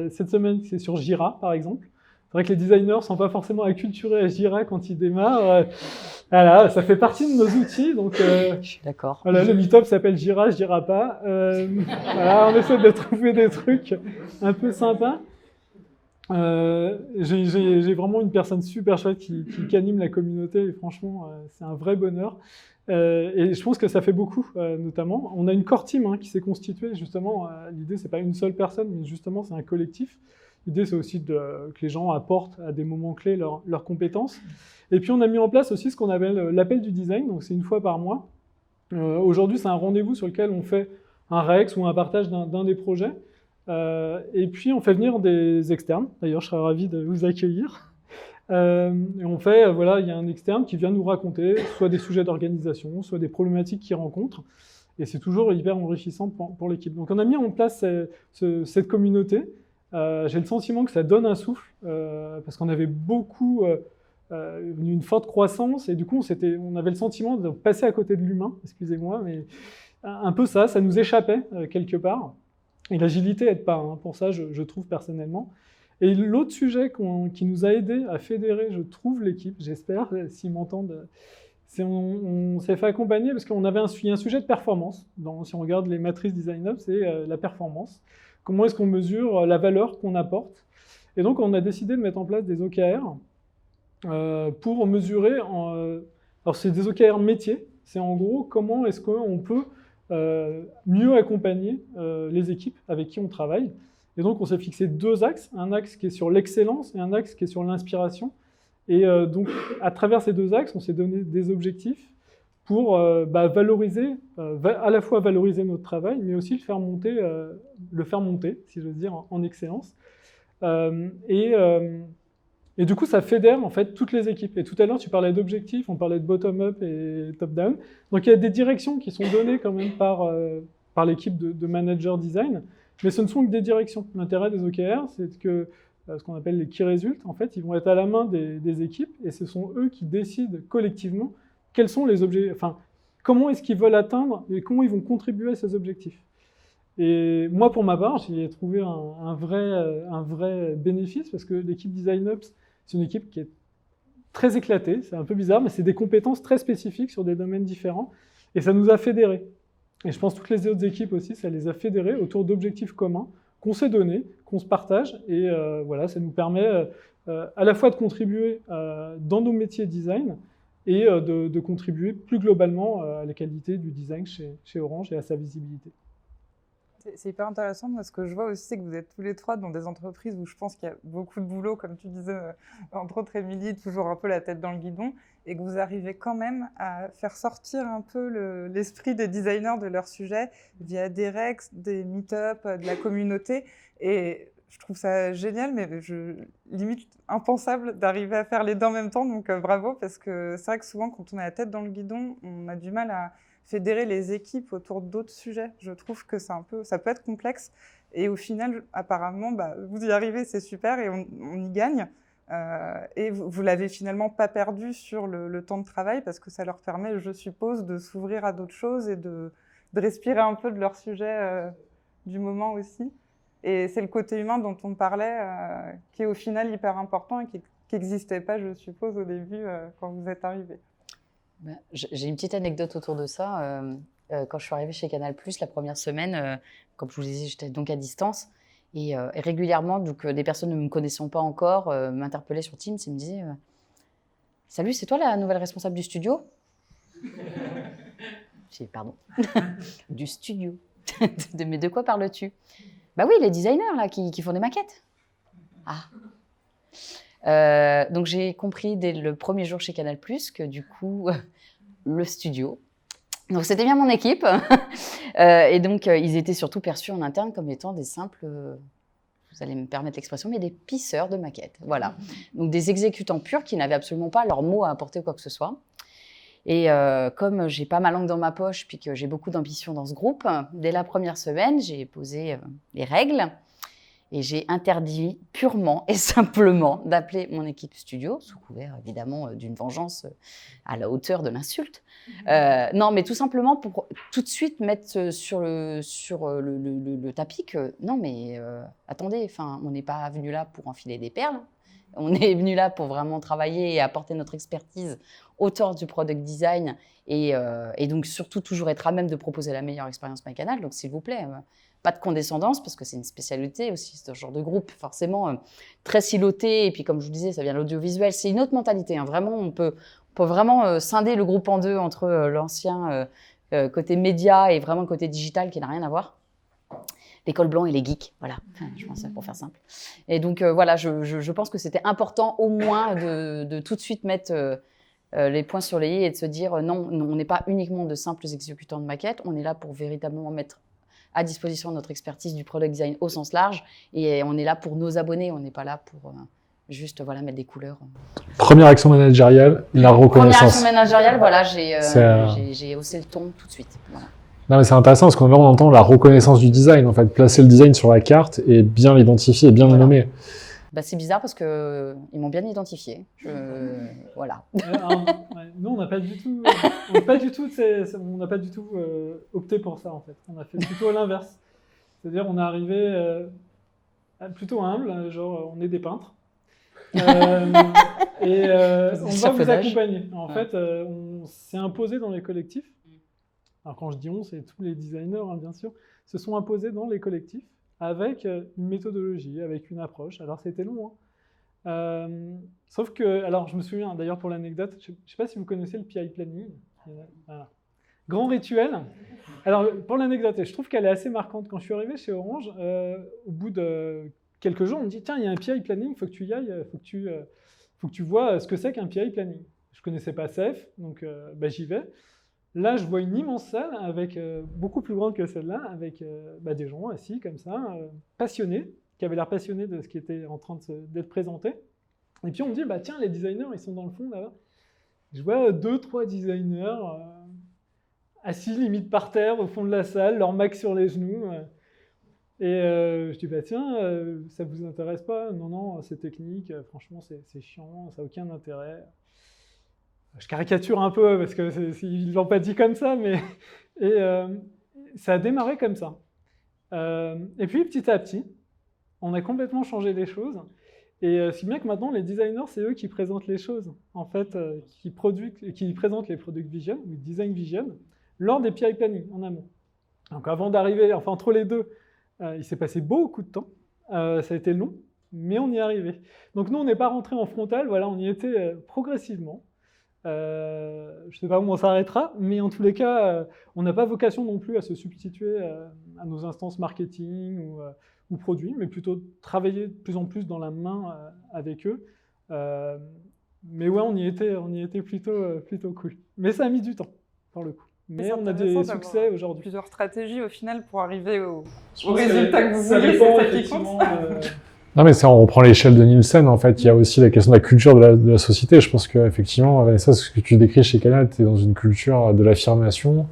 cette semaine, c'est sur Jira, par exemple. C'est vrai que les designers ne sont pas forcément acculturés à Jira quand ils démarrent. Voilà, ça fait partie de nos outils. Donc, je suis d'accord. Voilà, le meet-up s'appelle Jira, je dirai pas. Voilà, on essaie de trouver des trucs un peu sympas. J'ai vraiment une personne super chouette qui anime la communauté et franchement, c'est un vrai bonheur. Et je pense que ça fait beaucoup, notamment. On a une core team qui s'est constituée, justement. L'idée, c'est pas une seule personne, mais justement, c'est un collectif. L'idée, c'est aussi que les gens apportent à des moments clés leurs compétences. Et puis, on a mis en place aussi ce qu'on appelle l'appel du design. Donc, c'est 1 fois par mois. Aujourd'hui, c'est un rendez-vous sur lequel on fait un Rex ou un partage d'un des projets. Et puis, on fait venir des externes. D'ailleurs, je serais ravi de vous accueillir. Et on fait, il y a un externe qui vient nous raconter soit des sujets d'organisation, soit des problématiques qu'il rencontre. Et c'est toujours hyper enrichissant pour l'équipe. Donc, on a mis en place cette communauté. J'ai le sentiment que ça donne un souffle, parce qu'on avait une forte croissance, et du coup, on avait le sentiment de passer à côté de l'humain, excusez-moi, mais un peu ça nous échappait quelque part. Et l'agilité aide pas, pour ça, je trouve personnellement. Et l'autre sujet qui nous a aidé à fédérer, je trouve, l'équipe, j'espère, s'ils m'entendent, on s'est fait accompagner parce qu'on avait un sujet de performance. Si on regarde les matrices DesignOps, c'est la performance. Comment est-ce qu'on mesure la valeur qu'on apporte? Et donc, on a décidé de mettre en place des OKR pour mesurer... alors, c'est des OKR métiers. C'est en gros comment est-ce qu'on peut mieux accompagner les équipes avec qui on travaille. Et donc, on s'est fixé 2 axes. Un axe qui est sur l'excellence et un axe qui est sur l'inspiration. Et donc, à travers ces 2 axes, on s'est donné des objectifs pour valoriser, à la fois valoriser notre travail, mais aussi le faire monter, si j'ose dire, en excellence. Et du coup, ça fédère en fait toutes les équipes. Et tout à l'heure, tu parlais d'objectifs, on parlait de bottom-up et top-down. Donc, il y a des directions qui sont données quand même par l'équipe de manager design, mais ce ne sont que des directions. L'intérêt des OKR, c'est que ce qu'on appelle les key results, en fait, ils vont être à la main des équipes, et ce sont eux qui décident collectivement quels sont les objectifs, comment est-ce qu'ils veulent atteindre et comment ils vont contribuer à ces objectifs. Et moi, pour ma part, j'y ai trouvé un vrai bénéfice parce que l'équipe DesignOps, c'est une équipe qui est très éclatée. C'est un peu bizarre, mais c'est des compétences très spécifiques sur des domaines différents. Et ça nous a fédérés. Et je pense que toutes les autres équipes aussi, ça les a fédérés autour d'objectifs communs qu'on s'est donnés, qu'on se partage. Et voilà, ça nous permet à la fois de contribuer dans nos métiers design et de contribuer plus globalement à la qualité du design chez Orange et à sa visibilité. C'est hyper intéressant. Moi, ce que je vois aussi, c'est que vous êtes tous les trois dans des entreprises où je pense qu'il y a beaucoup de boulot, comme tu disais, entre autres Émilie, toujours un peu la tête dans le guidon, et que vous arrivez quand même à faire sortir un peu l'esprit des designers de leur sujet via des rex, des meet-up, de la communauté. Et je trouve ça génial, mais limite impensable d'arriver à faire les deux en même temps. Donc bravo, parce que c'est vrai que souvent, quand on a la tête dans le guidon, on a du mal à fédérer les équipes autour d'autres sujets. Je trouve que ça peut être complexe. Et au final, apparemment, vous y arrivez, c'est super et on y gagne. Et vous l'avez finalement pas perdu sur le temps de travail parce que ça leur permet, je suppose, de s'ouvrir à d'autres choses et de respirer un peu de leur sujet du moment aussi. Et c'est le côté humain dont on parlait qui est au final hyper important et qui n'existait pas, je suppose, au début quand vous êtes arrivés. J'ai une petite anecdote autour de ça. Quand je suis arrivée chez Canal+, la première semaine, comme je vous le disais, j'étais donc à distance. Et régulièrement, donc, des personnes ne me connaissant pas encore m'interpellaient sur Teams et me disaient « Salut, c'est toi la nouvelle responsable du studio ?» J'ai dit « Pardon, du studio. Mais de quoi parles-tu » Bah oui, les designers là, qui font des maquettes. Ah. Donc j'ai compris dès le premier jour chez Canal+, que du coup, le studio, donc c'était bien mon équipe, et donc ils étaient surtout perçus en interne comme étant des simples, vous allez me permettre l'expression, mais des pisseurs de maquettes, voilà. Donc des exécutants purs qui n'avaient absolument pas leur mot à apporter ou quoi que ce soit. Et comme j'ai pas ma langue dans ma poche, puis que j'ai beaucoup d'ambition dans ce groupe, dès la première semaine, j'ai posé les règles. Et j'ai interdit purement et simplement d'appeler mon équipe studio, sous couvert évidemment d'une vengeance à la hauteur de l'insulte. Non, mais tout simplement pour tout de suite mettre sur le tapis que non, mais attendez, on n'est pas venu là pour enfiler des perles. On est venu là pour vraiment travailler et apporter notre expertise autour du product design et donc surtout toujours être à même de proposer la meilleure expérience MyCanal. Donc s'il vous plaît, pas de condescendance parce que c'est une spécialité aussi, ce genre de groupe forcément très siloté. Et puis comme je vous disais, ça vient de l'audiovisuel, c'est une autre mentalité. Hein. Vraiment, on peut vraiment scinder le groupe en deux entre l'ancien côté média et vraiment le côté digital qui n'a rien à voir. Les cols blancs et les geeks, voilà, je pense pour faire simple. Et donc voilà, je pense que c'était important au moins de tout de suite mettre les points sur les i et de se dire non, on n'est pas uniquement de simples exécutants de maquettes, on est là pour véritablement mettre à disposition notre expertise du product design au sens large et on est là pour nos abonnés, on n'est pas là pour juste mettre des couleurs. Première action managériale, la reconnaissance. Première action managériale, voilà, j'ai haussé le ton tout de suite. Voilà. Non, mais c'est intéressant parce qu'on entend la reconnaissance du design, en fait, placer le design sur la carte et bien l'identifier et bien le nommer. C'est bizarre parce qu'ils m'ont bien identifié. Voilà. Nous, on n'a pas du tout, opté pour ça, en fait. On a fait plutôt l'inverse. C'est-à-dire, on est arrivé plutôt humble, genre, on est des peintres. Et on va vous accompagner. En fait, on s'est imposé dans les collectifs. Alors, quand je dis on, c'est tous les designers, hein, bien sûr, se sont imposés dans les collectifs avec une méthodologie, avec une approche. Alors, c'était long, hein. Sauf que, alors, je me souviens, d'ailleurs, pour l'anecdote, je ne sais pas si vous connaissez le PI Planning. Voilà. Grand rituel. Alors, pour l'anecdote, je trouve qu'elle est assez marquante. Quand je suis arrivé chez Orange, au bout de quelques jours, on me dit, tiens, il y a un PI Planning, il faut que tu y ailles, il faut que tu vois ce que c'est qu'un PI Planning. Je ne connaissais pas Safe, donc j'y vais. Là, je vois une immense salle, avec, beaucoup plus grande que celle-là, avec des gens assis comme ça, passionnés, qui avaient l'air passionnés de ce qui était en train d'être présenté. Et puis on me dit, tiens, les designers, ils sont dans le fond là-bas. Je vois 2-3 designers assis limite par terre au fond de la salle, leur Mac sur les genoux. Et je dis, tiens, ça vous intéresse pas? Non, c'est technique, franchement, c'est chiant, ça n'a aucun intérêt. Je caricature un peu parce qu'ils ne l'ont pas dit comme ça, mais ça a démarré comme ça. Et puis, petit à petit, on a complètement changé les choses. Et si bien que maintenant, les designers, c'est eux qui présentent les choses, en fait, qui présentent les product vision, ou design vision, lors des PI planning, en amont. Donc avant d'arriver, enfin entre les deux, il s'est passé beaucoup de temps. Ça a été long, mais on y est arrivé. Donc nous, on n'est pas rentré en frontal, voilà, on y était progressivement. Je ne sais pas où on s'arrêtera, mais en tous les cas, on n'a pas vocation non plus à se substituer à nos instances marketing ou produits, mais plutôt travailler de plus en plus dans la main avec eux. Mais ouais, on y était plutôt cool. Mais ça a mis du temps, pour le coup. Mais on a des succès aujourd'hui. Plusieurs stratégies au final pour arriver au pense résultat que vous ça voulez, dépend c'est ça qui effectivement. compte. Non, mais ça, on reprend l'échelle de Nielsen, en fait. Il y a aussi la question de la culture de la société. Je pense qu'effectivement, Vanessa, ce que tu décris chez Canal, tu es dans une culture de l'affirmation.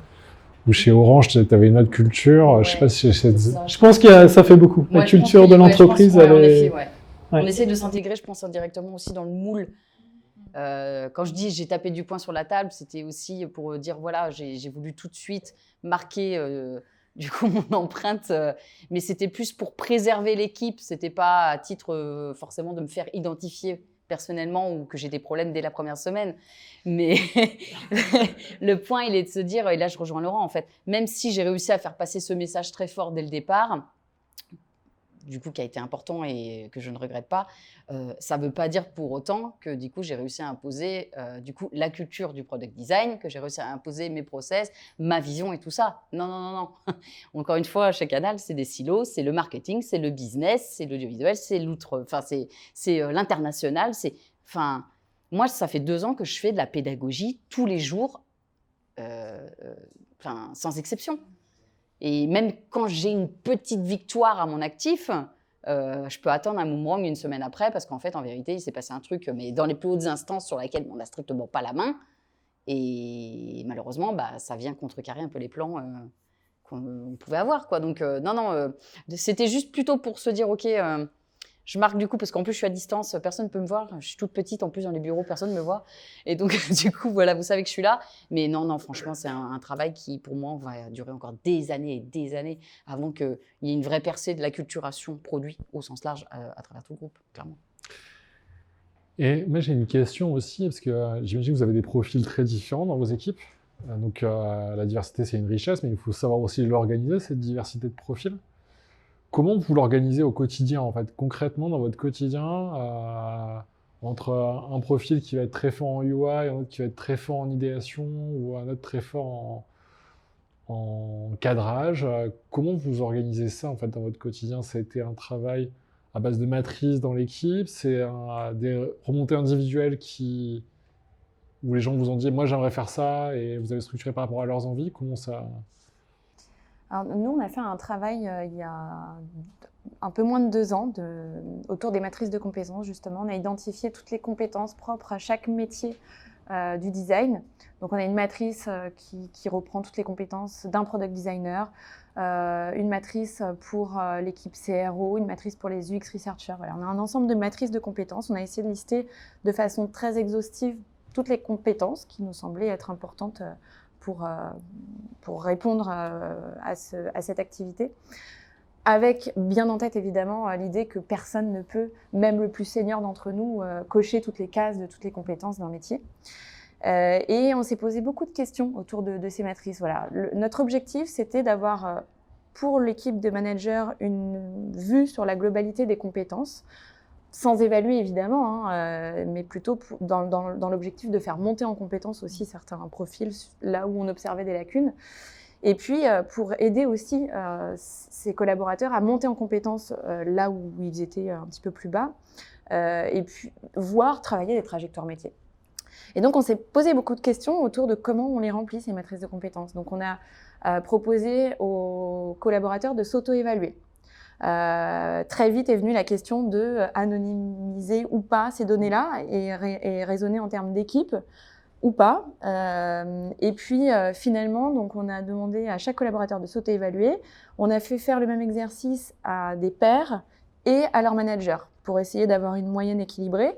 Ou chez Orange, tu avais une autre culture. Ouais, Je sais pas si c'est... Je pense que ça fait beaucoup. La culture de l'entreprise, en elle est... effet, ouais. Ouais. On essaie de s'intégrer, je pense, indirectement aussi dans le moule. Quand je dis j'ai tapé du poing sur la table, c'était aussi pour dire voilà, j'ai voulu tout de suite marquer du coup mon empreinte, mais c'était plus pour préserver l'équipe, c'était pas à titre forcément de me faire identifier personnellement ou que j'ai des problèmes dès la première semaine. Mais le point, il est de se dire, et là je rejoins Laurent en fait, même si j'ai réussi à faire passer ce message très fort dès le départ, du coup qui a été important et que je ne regrette pas, ça ne veut pas dire pour autant que du coup j'ai réussi à imposer du coup la culture du product design, que j'ai réussi à imposer mes process, ma vision et tout ça. Non, non, non, non. Encore une fois, chez Canal, c'est des silos, c'est le marketing, c'est le business, c'est l'audiovisuel, c'est l'outre, enfin c'est l'international, c'est, enfin, moi ça fait 2 ans que je fais de la pédagogie tous les jours, enfin sans exception. Et même quand j'ai une petite victoire à mon actif, je peux attendre un boomerang une semaine après parce qu'en fait, en vérité, il s'est passé un truc, mais dans les plus hautes instances sur lesquelles on n'a strictement pas la main. Et malheureusement, bah, ça vient contrecarrer un peu les plans qu'on pouvait avoir, quoi. Donc, non, c'était juste plutôt pour se dire, OK, je marque du coup, parce qu'en plus, je suis à distance, personne ne peut me voir. Je suis toute petite, en plus, dans les bureaux, personne ne me voit. Et donc, du coup, voilà, vous savez que je suis là. Mais non, franchement, c'est un travail qui, pour moi, va durer encore des années et des années avant qu'il y ait une vraie percée de l'acculturation produit au sens large à travers tout le groupe, clairement. Et moi, j'ai une question aussi, parce que j'imagine que vous avez des profils très différents dans vos équipes. Donc, la diversité, c'est une richesse, mais il faut savoir aussi l'organiser, cette diversité de profils. Comment vous l'organisez au quotidien, en fait, concrètement dans votre quotidien, entre un profil qui va être très fort en UI, un autre qui va être très fort en idéation, ou un autre très fort en cadrage. Comment vous organisez ça, en fait, dans votre quotidien? Ça a été un travail à base de matrice dans l'équipe, c'est des remontées individuelles où les gens vous ont dit « moi j'aimerais faire ça » et vous avez structuré par rapport à leurs envies. Comment ça... Alors, nous, on a fait un travail il y a un peu moins de 2 ans autour des matrices de compétences, justement. On a identifié toutes les compétences propres à chaque métier du design. Donc, on a une matrice qui reprend toutes les compétences d'un product designer, une matrice pour l'équipe CRO, une matrice pour les UX researchers. Voilà, on a un ensemble de matrices de compétences. On a essayé de lister de façon très exhaustive toutes les compétences qui nous semblaient être importantes pour répondre à cette activité, avec bien en tête évidemment l'idée que personne ne peut, même le plus senior d'entre nous, cocher toutes les cases de toutes les compétences d'un métier. Et on s'est posé beaucoup de questions autour de ces matrices. Voilà. Notre objectif, c'était d'avoir pour l'équipe de managers une vue sur la globalité des compétences, sans évaluer évidemment, mais plutôt dans l'objectif de faire monter en compétences aussi certains profils là où on observait des lacunes. Et puis pour aider aussi ces collaborateurs à monter en compétences là où ils étaient un petit peu plus bas, et puis voir travailler des trajectoires métiers. Et donc on s'est posé beaucoup de questions autour de comment on les remplit ces matrices de compétences. Donc on a proposé aux collaborateurs de s'auto-évaluer. Très vite est venue la question de anonymiser ou pas ces données-là et raisonner en termes d'équipe ou pas. Et puis finalement, donc on a demandé à chaque collaborateur de s'auto-évaluer. On a fait faire le même exercice à des pairs et à leurs managers pour essayer d'avoir une moyenne équilibrée.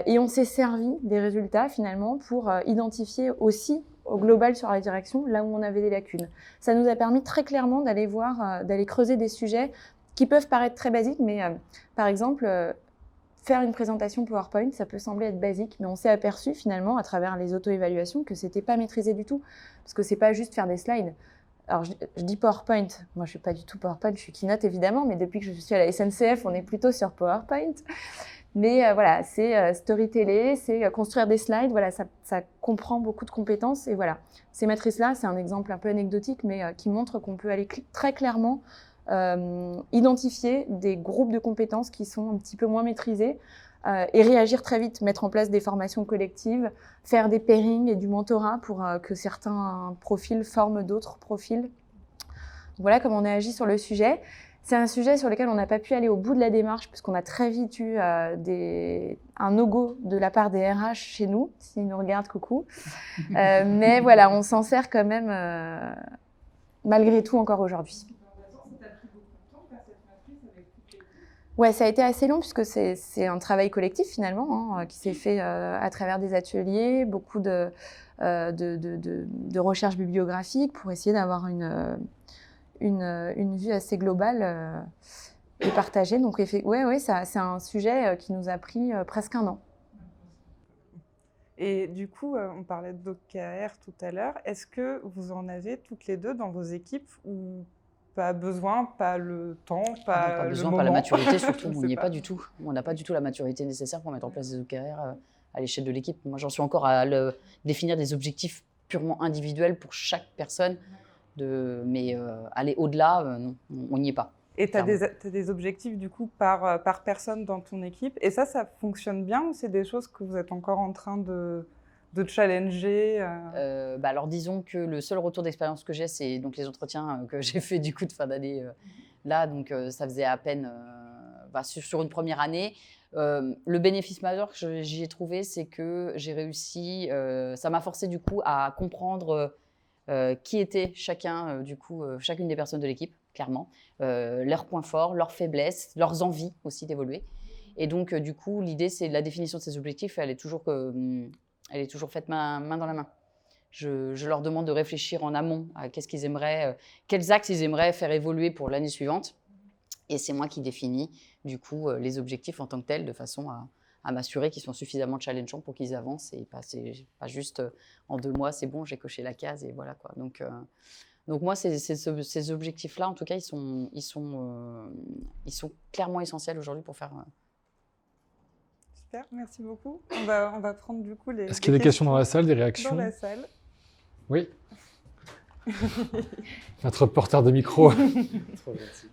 Et on s'est servi des résultats finalement pour identifier aussi au global sur la direction, là où on avait des lacunes. Ça nous a permis très clairement d'aller voir, d'aller creuser des sujets qui peuvent paraître très basiques, mais par exemple, faire une présentation PowerPoint, ça peut sembler être basique, mais on s'est aperçu finalement à travers les auto-évaluations que c'était pas maîtrisé du tout, parce que c'est pas juste faire des slides. Alors je dis PowerPoint, moi je suis pas du tout PowerPoint, je suis Keynote évidemment, mais depuis que je suis à la SNCF, on est plutôt sur PowerPoint. Mais voilà, c'est storyteller, c'est construire des slides, voilà, ça comprend beaucoup de compétences. Et voilà, ces matrices-là, c'est un exemple un peu anecdotique, mais qui montre qu'on peut aller très clairement identifier des groupes de compétences qui sont un petit peu moins maîtrisés et réagir très vite, mettre en place des formations collectives, faire des pairings et du mentorat pour que certains profils forment d'autres profils. Voilà comment on a agi sur le sujet. C'est un sujet sur lequel on n'a pas pu aller au bout de la démarche puisqu'on a très vite eu un no-go de la part des RH chez nous, s'ils nous regardent, coucou. Mais voilà, on s'en sert quand même malgré tout encore aujourd'hui. Ouais, ça a été assez long puisque c'est un travail collectif finalement qui s'est fait à travers des ateliers, beaucoup de recherches bibliographiques pour essayer d'avoir une vue assez globale et partagée. Donc ouais, c'est un sujet qui nous a pris presque 1 an. Et du coup, on parlait d'OKR tout à l'heure. Est-ce que vous en avez toutes les deux dans vos équipes ou pas besoin, pas le temps, pas besoin, le moment. pas la maturité surtout, on n'y est pas pas du tout. On n'a pas du tout la maturité nécessaire pour mettre en place des OKR à l'échelle de l'équipe. Moi, j'en suis encore à définir des objectifs purement individuels pour chaque personne, mais aller au-delà, non, on n'y est pas. Et tu as des objectifs du coup par personne dans ton équipe. Et ça fonctionne bien ou c'est des choses que vous êtes encore en train de challenger Alors disons que le seul retour d'expérience que j'ai, c'est donc les entretiens que j'ai fait du coup de fin d'année là, donc ça faisait à peine sur une première année. Le bénéfice majeur que j'y ai trouvé, c'est que j'ai réussi, ça m'a forcé du coup à comprendre qui était chacune des personnes de l'équipe, clairement, leurs points forts, leurs faiblesses, leurs envies aussi d'évoluer. Et donc du coup, l'idée, c'est la définition de ces objectifs, elle est toujours faite main dans la main. Je leur demande de réfléchir en amont à quels axes ils aimeraient faire évoluer pour l'année suivante. Et c'est moi qui définis du coup les objectifs en tant que tels de façon à m'assurer qu'ils sont suffisamment challengeants pour qu'ils avancent et pas juste en 2 mois, c'est bon, j'ai coché la case et voilà quoi. Donc moi, ces objectifs-là, en tout cas, ils sont clairement essentiels aujourd'hui pour faire. Super, merci beaucoup. On va prendre du coup les. Est-ce qu'il y a des questions dans la salle, des réactions? Dans la salle. Oui. Notre reporter de micro. Trop gentil.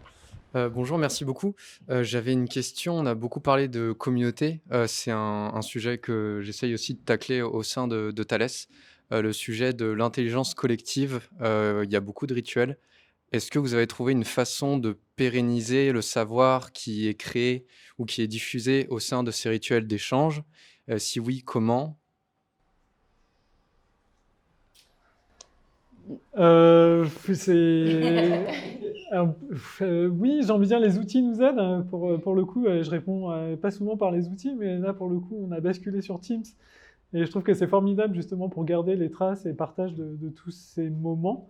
Bonjour, merci beaucoup. J'avais une question. On a beaucoup parlé de communauté. C'est un sujet que j'essaye aussi de tacler au sein de Thales. Le sujet de l'intelligence collective. Il y a beaucoup de rituels. Est-ce que vous avez trouvé une façon de pérenniser le savoir qui est créé ou qui est diffusé au sein de ces rituels d'échange? Si oui, comment? Oui, j'ai envie de dire les outils nous aident. Pour le coup, je réponds pas souvent par les outils, mais là, pour le coup, on a basculé sur Teams. Et je trouve que c'est formidable justement pour garder les traces et le partage de tous ces moments.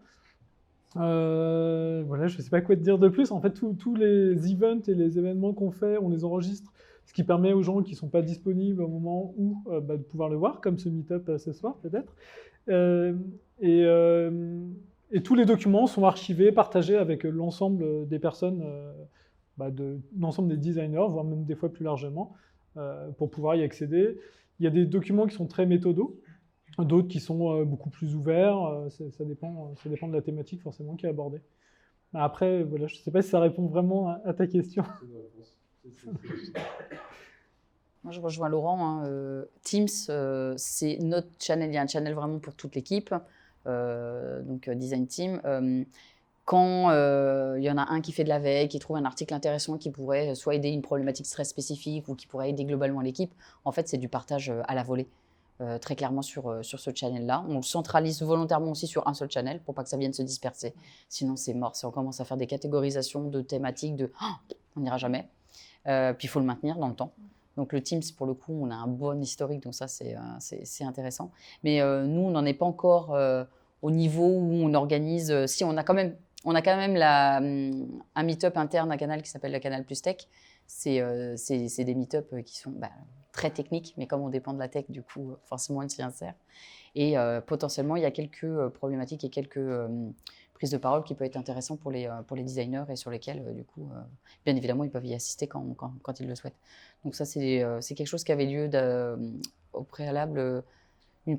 Voilà, je ne sais pas quoi te dire de plus. En fait, tous les events et les événements qu'on fait, on les enregistre, ce qui permet aux gens qui ne sont pas disponibles au moment où de pouvoir le voir, comme ce meet-up ce soir peut-être. Et tous les documents sont archivés, partagés avec l'ensemble des personnes, l'ensemble des designers, voire même des fois plus largement, pour pouvoir y accéder. Il y a des documents qui sont très méthodos, d'autres qui sont beaucoup plus ouverts. Ça dépend de la thématique forcément qui est abordée. Après, voilà, je ne sais pas si ça répond vraiment à ta question. Moi, je rejoins Laurent. Teams, c'est notre channel. Il y a un channel vraiment pour toute l'équipe, donc Design Team. Quand il y en a un qui fait de la veille, qui trouve un article intéressant qui pourrait soit aider une problématique très spécifique ou qui pourrait aider globalement l'équipe, en fait, c'est du partage à la volée, très clairement sur ce channel-là. On le centralise volontairement aussi sur un seul channel pour pas que ça vienne se disperser. Sinon, c'est mort. Si on commence à faire des catégorisations de thématiques, on n'ira jamais. Puis il faut le maintenir dans le temps. Donc le Teams, pour le coup, on a un bon historique, donc ça, c'est intéressant. Mais nous, on n'en est pas encore au niveau où on organise. Si, on a quand même un meet-up interne à Canal qui s'appelle le Canal Plus Tech. C'est des meet-up qui sont très techniques, mais comme on dépend de la tech, du coup, forcément, on s'y insère. Et potentiellement, il y a quelques problématiques et quelques prises de parole qui peuvent être intéressantes pour les designers et sur lesquelles, du coup, bien évidemment, ils peuvent y assister quand ils le souhaitent. Donc ça, c'est quelque chose qui avait lieu au préalable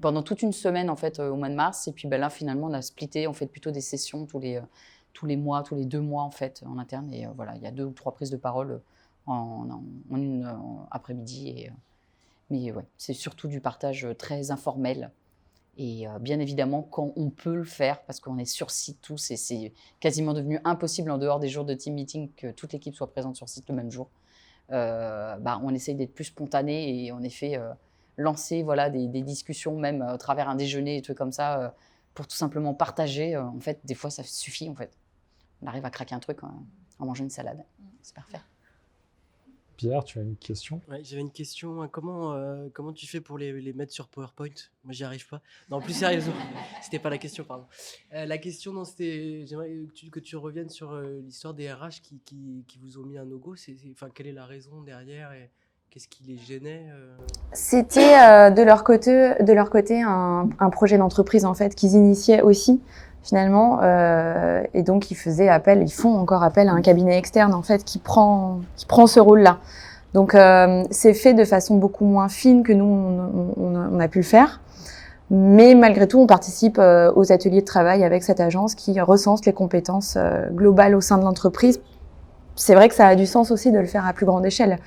pendant toute une semaine, en fait, au mois de mars. Et puis là, finalement, on a splitté, on fait plutôt des sessions tous les mois, tous les 2 mois, en fait, en interne. Et voilà, il y a 2 ou 3 prises de parole en une après-midi. Mais ouais, c'est surtout du partage très informel. Et bien évidemment, quand on peut le faire, parce qu'on est sur site tous, et c'est quasiment devenu impossible en dehors des jours de team meeting que toute l'équipe soit présente sur site le même jour, on essaye d'être plus spontané et en effet lancer des discussions même à travers un déjeuner et trucs comme ça pour tout simplement partager. En fait, des fois, ça suffit. En fait, on arrive à craquer un truc en mangeant une salade. C'est parfait. Pierre, tu as une question? Ouais, j'avais une question. Comment tu fais pour les mettre sur PowerPoint? Moi, j'y arrive pas. Non, plus sérieusement, c'était pas la question, pardon. La question, non, c'était, j'aimerais que tu reviennes sur l'histoire des RH qui vous ont mis un no-go. Enfin, quelle est la raison derrière et qu'est-ce qui les gênait? C'était de leur côté un projet d'entreprise en fait qu'ils initiaient aussi finalement, et donc ils font encore appel à un cabinet externe en fait qui prend ce rôle-là. Donc c'est fait de façon beaucoup moins fine que nous on a pu le faire, mais malgré tout on participe aux ateliers de travail avec cette agence qui recense les compétences globales au sein de l'entreprise. C'est vrai que ça a du sens aussi de le faire à plus grande échelle,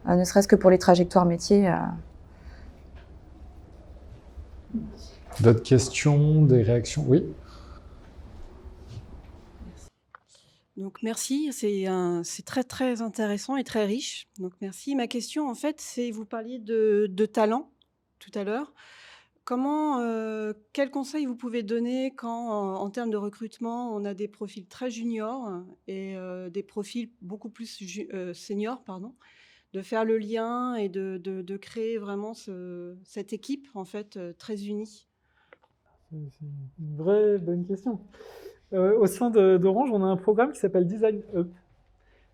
ne serait-ce que pour les trajectoires métiers. D'autres questions, des réactions? Oui. Donc merci, c'est très très intéressant et très riche. Donc merci. Ma question en fait, c'est vous parliez de talent tout à l'heure. Quel conseil vous pouvez donner quand en termes de recrutement, on a des profils très juniors et des profils beaucoup plus seniors, de faire le lien et de créer vraiment cette équipe en fait très unie? C'est une vraie bonne question. Au sein d'Orange, on a un programme qui s'appelle Design Up.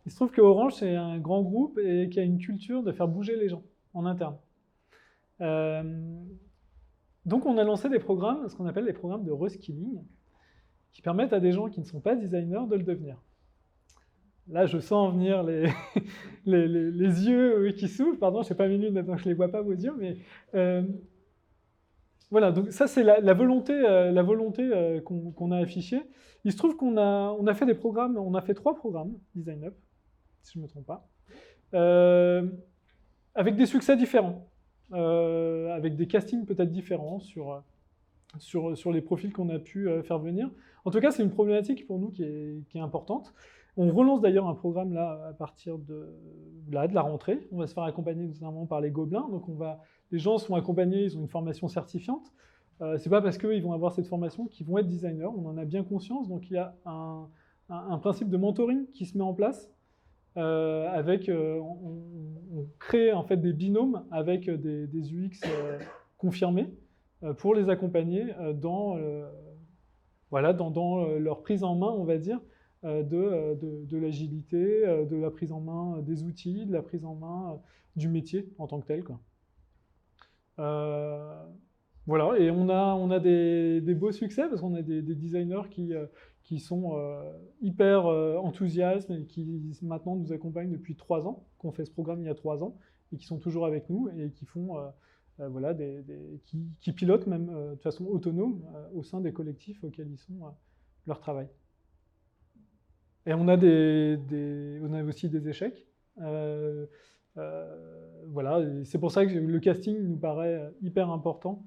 Il se trouve que Orange, c'est un grand groupe et qui a une culture de faire bouger les gens en interne. Donc, on a lancé des programmes, ce qu'on appelle les programmes de reskilling, qui permettent à des gens qui ne sont pas designers de le devenir. Là, je sens venir les yeux qui s'ouvrent. Pardon, je n'ai pas mes lunettes, donc je ne les vois pas, vos yeux, mais... Voilà, donc ça c'est la volonté qu'on a affichée. Il se trouve qu'on a fait des programmes, on a fait 3 programmes Design Up, si je ne me trompe pas, avec des succès différents, avec des castings peut-être différents sur les profils qu'on a pu faire venir. En tout cas, c'est une problématique pour nous qui est importante. On relance d'ailleurs un programme là à partir de la rentrée. On va se faire accompagner notamment par les Gobelins, donc les gens sont accompagnés, ils ont une formation certifiante. C'est pas parce qu'ils vont avoir cette formation qu'ils vont être designers, on en a bien conscience. Donc il y a un principe de mentoring qui se met en place. On crée en fait des binômes avec des UX confirmés pour les accompagner dans leur prise en main, on va dire, de l'agilité, de la prise en main des outils, de la prise en main du métier en tant que tel, quoi. Voilà, et on a des beaux succès parce qu'on a des designers qui sont hyper enthousiastes et qui maintenant nous accompagnent depuis 3 ans, qu'on fait ce programme il y a 3 ans et qui sont toujours avec nous et qui font qui pilotent même de façon autonome au sein des collectifs auxquels ils sont leur travail. Et on a aussi des échecs. Voilà, c'est pour ça que le casting nous paraît hyper important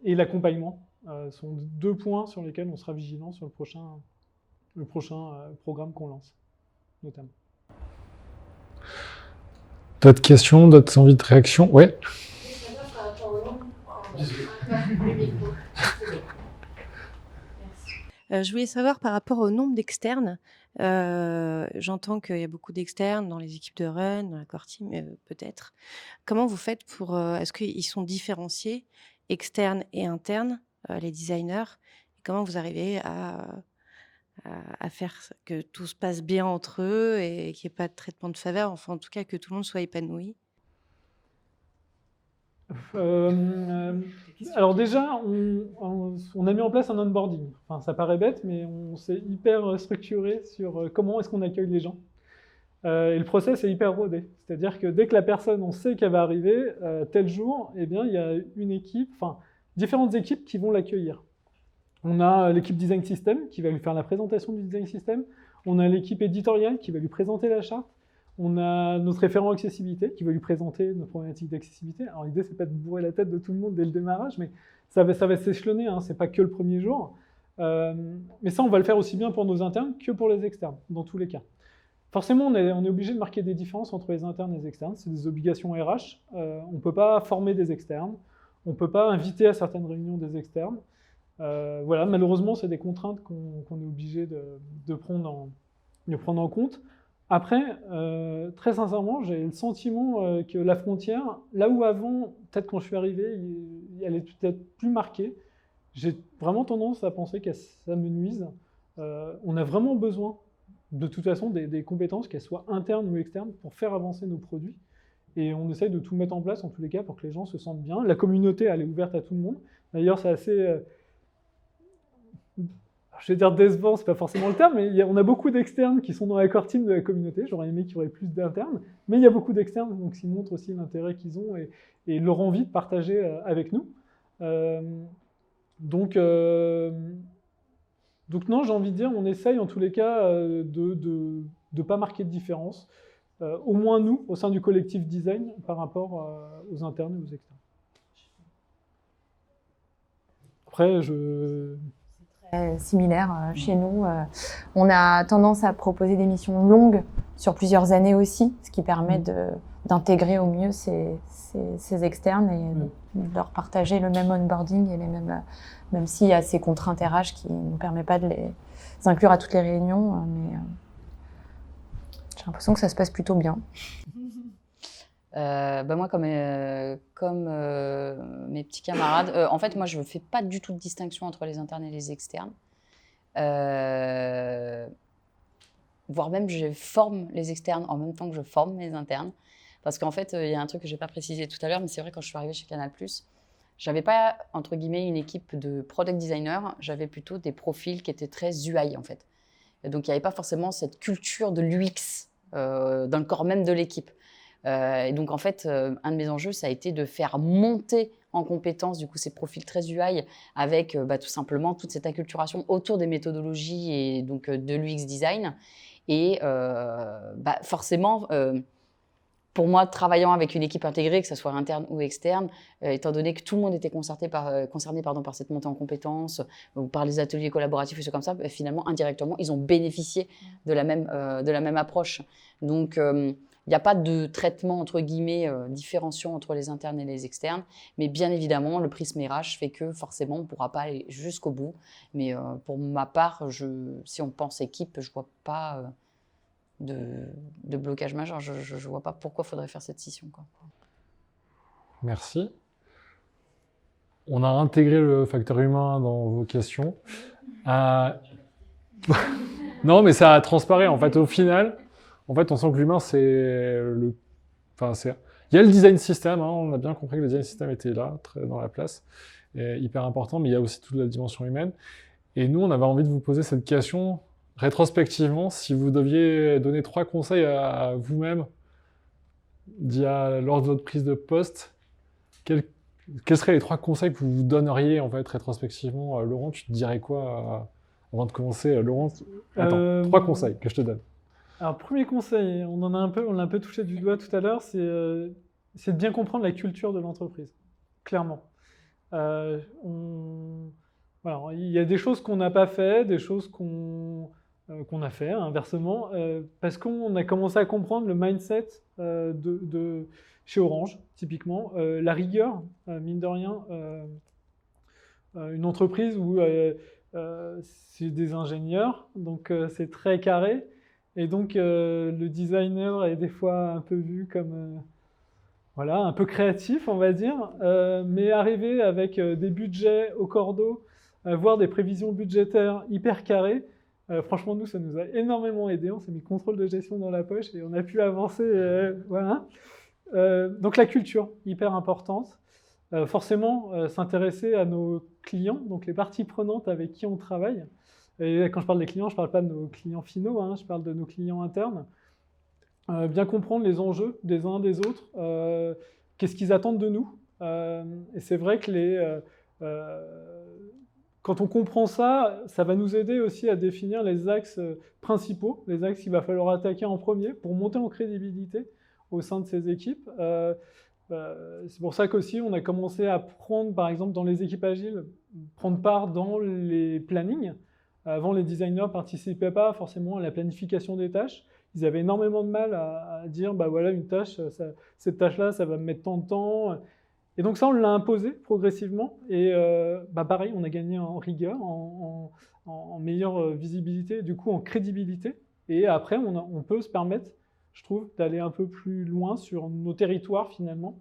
et l'accompagnement sont 2 points sur lesquels on sera vigilant sur le prochain programme qu'on lance, notamment. D'autres questions, d'autres envies de réaction? Oui. Je voulais savoir par rapport au nombre d'externes, J'entends qu'il y a beaucoup d'externes dans les équipes de run, dans la core team, peut-être. Comment vous faites pour, est-ce qu'ils sont différenciés, externes et internes, les designers? Et comment vous arrivez à faire que tout se passe bien entre eux et qu'il n'y ait pas de traitement de faveur, enfin en tout cas que tout le monde soit épanoui? Alors déjà, on a mis en place un onboarding. Enfin, ça paraît bête, mais on s'est hyper structuré sur comment est-ce qu'on accueille les gens. Et le process est hyper rodé. C'est-à-dire que dès que la personne, on sait qu'elle va arriver tel jour, eh bien, il y a une équipe, enfin, différentes équipes qui vont l'accueillir. On a l'équipe design system qui va lui faire la présentation du design system. On a l'équipe éditoriale qui va lui présenter la charte. On a notre référent accessibilité qui va lui présenter nos problématiques d'accessibilité. Alors l'idée, c'est pas de bourrer la tête de tout le monde dès le démarrage, mais ça va s'échelonner, hein, c'est pas que le premier jour. Mais ça, on va le faire aussi bien pour nos internes que pour les externes, dans tous les cas. Forcément, on est obligé de marquer des différences entre les internes et les externes. C'est des obligations RH. On ne peut pas former des externes. On ne peut pas inviter à certaines réunions des externes. Voilà, malheureusement, c'est des contraintes qu'on est obligé de prendre en compte. Après, très sincèrement, j'ai le sentiment que la frontière, là où avant, peut-être quand je suis arrivé, elle est peut-être plus marquée, j'ai vraiment tendance à penser que ça me nuise. On a vraiment besoin, de toute façon, des compétences, qu'elles soient internes ou externes, pour faire avancer nos produits. Et on essaye de tout mettre en place, en tous les cas, pour que les gens se sentent bien. La communauté, elle est ouverte à tout le monde. D'ailleurs, c'est assez... je vais dire décevant, c'est pas forcément le terme, mais on a beaucoup d'externes qui sont dans la core team de la communauté. J'aurais aimé qu'il y aurait plus d'internes, mais il y a beaucoup d'externes, donc ils montrent aussi l'intérêt qu'ils ont et leur envie de partager avec nous. Donc non, j'ai envie de dire, on essaye en tous les cas de ne pas marquer de différence, au moins nous, au sein du collectif design, par rapport aux internes et aux externes. Après, similaire chez nous. On a tendance à proposer des missions longues sur plusieurs années aussi, ce qui permet d'intégrer au mieux ces externes et de leur partager le même onboarding et les mêmes, même s'il y a ces contraintes RH qui ne nous permettent pas de les inclure à toutes les réunions, mais j'ai l'impression que ça se passe plutôt bien. Moi, comme mes petits camarades, en fait, moi, je ne fais pas du tout de distinction entre les internes et les externes. Voire même, je forme les externes en même temps que je forme les internes. Parce qu'en fait, il y a un truc que je n'ai pas précisé tout à l'heure, mais c'est vrai, quand je suis arrivée chez Canal+, je n'avais pas, entre guillemets, une équipe de product designers, j'avais plutôt des profils qui étaient très UI, en fait. Et donc, il n'y avait pas forcément cette culture de l'UX dans le corps même de l'équipe. Et donc, en fait, un de mes enjeux, ça a été de faire monter en compétence du coup, ces profils très UI avec tout simplement toute cette acculturation autour des méthodologies et donc de l'UX design. Et forcément, pour moi, travaillant avec une équipe intégrée, que ce soit interne ou externe, étant donné que tout le monde était concerné par cette montée en compétences ou par les ateliers collaboratifs et choses comme ça, finalement, indirectement, ils ont bénéficié de la même approche. Donc, il n'y a pas de traitement, entre guillemets, différenciant entre les internes et les externes. Mais bien évidemment, le prisme RH fait que forcément, on ne pourra pas aller jusqu'au bout. Mais pour ma part, si on pense équipe, je ne vois pas de blocage majeur. Je ne vois pas pourquoi il faudrait faire cette scission, quoi. Merci. On a intégré le facteur humain dans vos questions. Non, mais ça transparaît. En fait, au final... En fait, on sent que l'humain, il y a le design system, hein, on a bien compris que le design system était là, très dans la place, et hyper important, mais il y a aussi toute la dimension humaine. Et nous, on avait envie de vous poser cette question, rétrospectivement, si vous deviez donner 3 conseils à vous-même lors de votre prise de poste, quels seraient les 3 conseils que vous vous donneriez, en fait, rétrospectivement? Laurent, tu te dirais quoi avant de commencer? Laurent, attends, 3 conseils que je te donne. Alors, premier conseil, on l'a un peu touché du doigt tout à l'heure, c'est de bien comprendre la culture de l'entreprise, clairement. Voilà, il y a des choses qu'on n'a pas fait, des choses qu'on a fait, inversement, parce qu'on a commencé à comprendre le mindset chez Orange, typiquement, la rigueur, mine de rien, une entreprise où c'est des ingénieurs, donc c'est très carré. Et donc, le designer est des fois un peu vu comme voilà, un peu créatif, on va dire, mais arriver avec des budgets au cordeau, voire des prévisions budgétaires hyper carrées, franchement, nous, ça nous a énormément aidé. On s'est mis le contrôle de gestion dans la poche et on a pu avancer. Voilà. Donc, la culture, hyper importante. Forcément, s'intéresser à nos clients, donc les parties prenantes avec qui on travaille. Et quand je parle des clients, je ne parle pas de nos clients finaux, hein, je parle de nos clients internes. Bien comprendre les enjeux des uns des autres, qu'est-ce qu'ils attendent de nous. Et c'est vrai que quand on comprend ça, ça va nous aider aussi à définir les axes principaux, les axes qu'il va falloir attaquer en premier pour monter en crédibilité au sein de ces équipes. C'est pour ça qu'aussi on a commencé à prendre, par exemple dans les équipes agiles, prendre part dans les plannings. Avant, les designers ne participaient pas forcément à la planification des tâches. Ils avaient énormément de mal à dire, bah voilà, une tâche, cette tâche-là, ça va me mettre tant de temps. Et donc ça, on l'a imposé progressivement. Et pareil, on a gagné en rigueur, en meilleure visibilité, du coup en crédibilité. Et après, on peut se permettre, je trouve, d'aller un peu plus loin sur nos territoires finalement,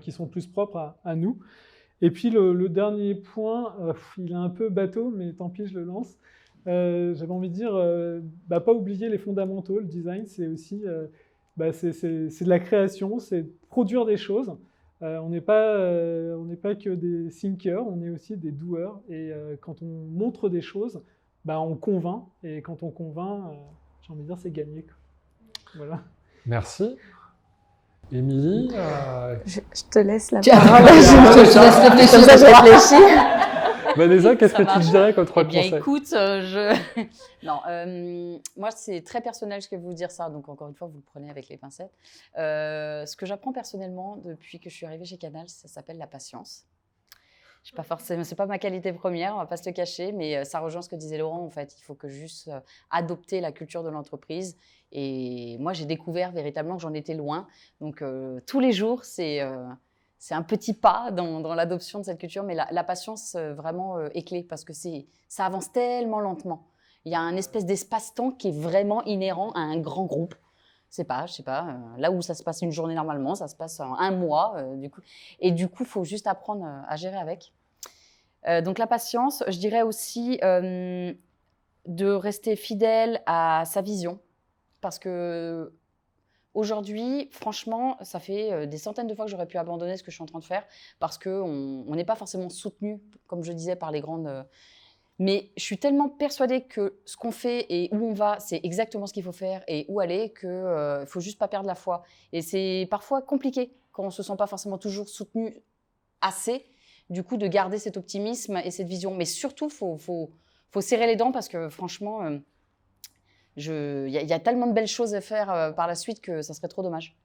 qui sont plus propres à nous. Et puis le dernier point, il est un peu bateau, mais tant pis, je le lance. J'avais envie de dire, pas oublier les fondamentaux. Le design, c'est aussi c'est de la création, c'est produire des choses. On n'est pas que des thinkers, on est aussi des doers. Et quand on montre des choses, on convainc. Et quand on convainc, j'ai envie de dire, c'est gagné, quoi. Voilà. Merci. Émilie, je te laisse la parole. Je te laisse réfléchir. Je réfléchis. Vanessa, qu'est-ce que tu dirais comme trois conseils? Écoute, non, moi c'est très personnel ce que vous dire ça, donc encore une fois vous le prenez avec les pincettes. Ce que j'apprends personnellement depuis que je suis arrivée chez Canal, ça s'appelle la patience. Je sais pas forcément, c'est pas ma qualité première, on va pas se le cacher, mais ça rejoint ce que disait Laurent en fait. Il faut que juste adopter la culture de l'entreprise. Et moi j'ai découvert véritablement que j'en étais loin. Donc tous les jours c'est un petit pas dans l'adoption de cette culture, mais la patience vraiment est clé parce que ça avance tellement lentement. Il y a un espèce d'espace-temps qui est vraiment inhérent à un grand groupe. Je sais pas, là où ça se passe une journée normalement, ça se passe en un mois, du coup. Et du coup, il faut juste apprendre à gérer avec. Donc la patience, je dirais aussi de rester fidèle à sa vision. Parce que aujourd'hui, franchement, ça fait des centaines de fois que j'aurais pu abandonner ce que je suis en train de faire parce qu'on n'est pas forcément soutenu, comme je disais, par les grandes... Mais je suis tellement persuadée que ce qu'on fait et où on va, c'est exactement ce qu'il faut faire et où aller qu'il ne faut juste pas perdre la foi. Et c'est parfois compliqué quand on ne se sent pas forcément toujours soutenu assez, du coup, de garder cet optimisme et cette vision. Mais surtout, il faut serrer les dents parce que franchement, il y a tellement de belles choses à faire par la suite que ça serait trop dommage.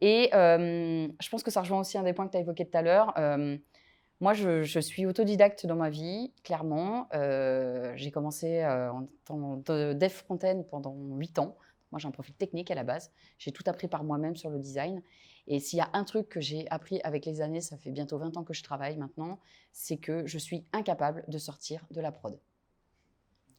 Et je pense que ça rejoint aussi un des points que tu as évoqué tout à l'heure. Moi, je suis autodidacte dans ma vie, clairement. J'ai commencé en tant que dev front-end pendant 8 ans. Moi, j'ai un profil technique à la base. J'ai tout appris par moi-même sur le design. Et s'il y a un truc que j'ai appris avec les années, ça fait bientôt 20 ans que je travaille maintenant, c'est que je suis incapable de sortir de la prod.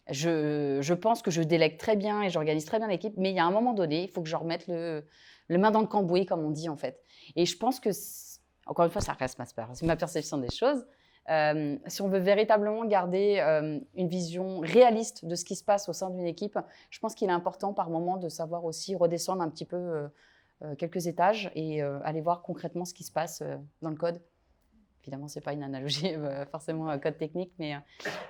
Je pense que je délègue très bien et j'organise très bien l'équipe, mais il y a un moment donné, il faut que je remette le main dans le cambouis, comme on dit en fait. Et je pense que... Encore une fois, ça reste ma perception des choses. Si on veut véritablement garder une vision réaliste de ce qui se passe au sein d'une équipe, je pense qu'il est important par moment de savoir aussi redescendre un petit peu quelques étages et aller voir concrètement ce qui se passe dans le code. Évidemment, ce n'est pas une analogie forcément code technique, mais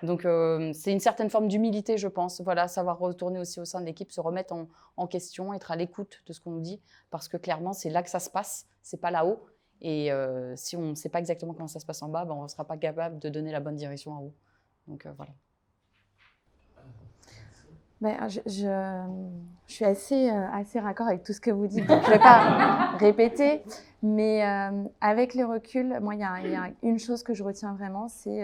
donc c'est une certaine forme d'humilité, je pense. Voilà, savoir retourner aussi au sein de l'équipe, se remettre en question, être à l'écoute de ce qu'on nous dit, parce que clairement, c'est là que ça se passe, c'est pas là-haut. Et si on ne sait pas exactement comment ça se passe en bas, on ne sera pas capable de donner la bonne direction en haut. Donc voilà. Je suis assez raccord avec tout ce que vous dites, donc je ne vais pas répéter. Mais avec le recul, moi, il y a une chose que je retiens vraiment, c'est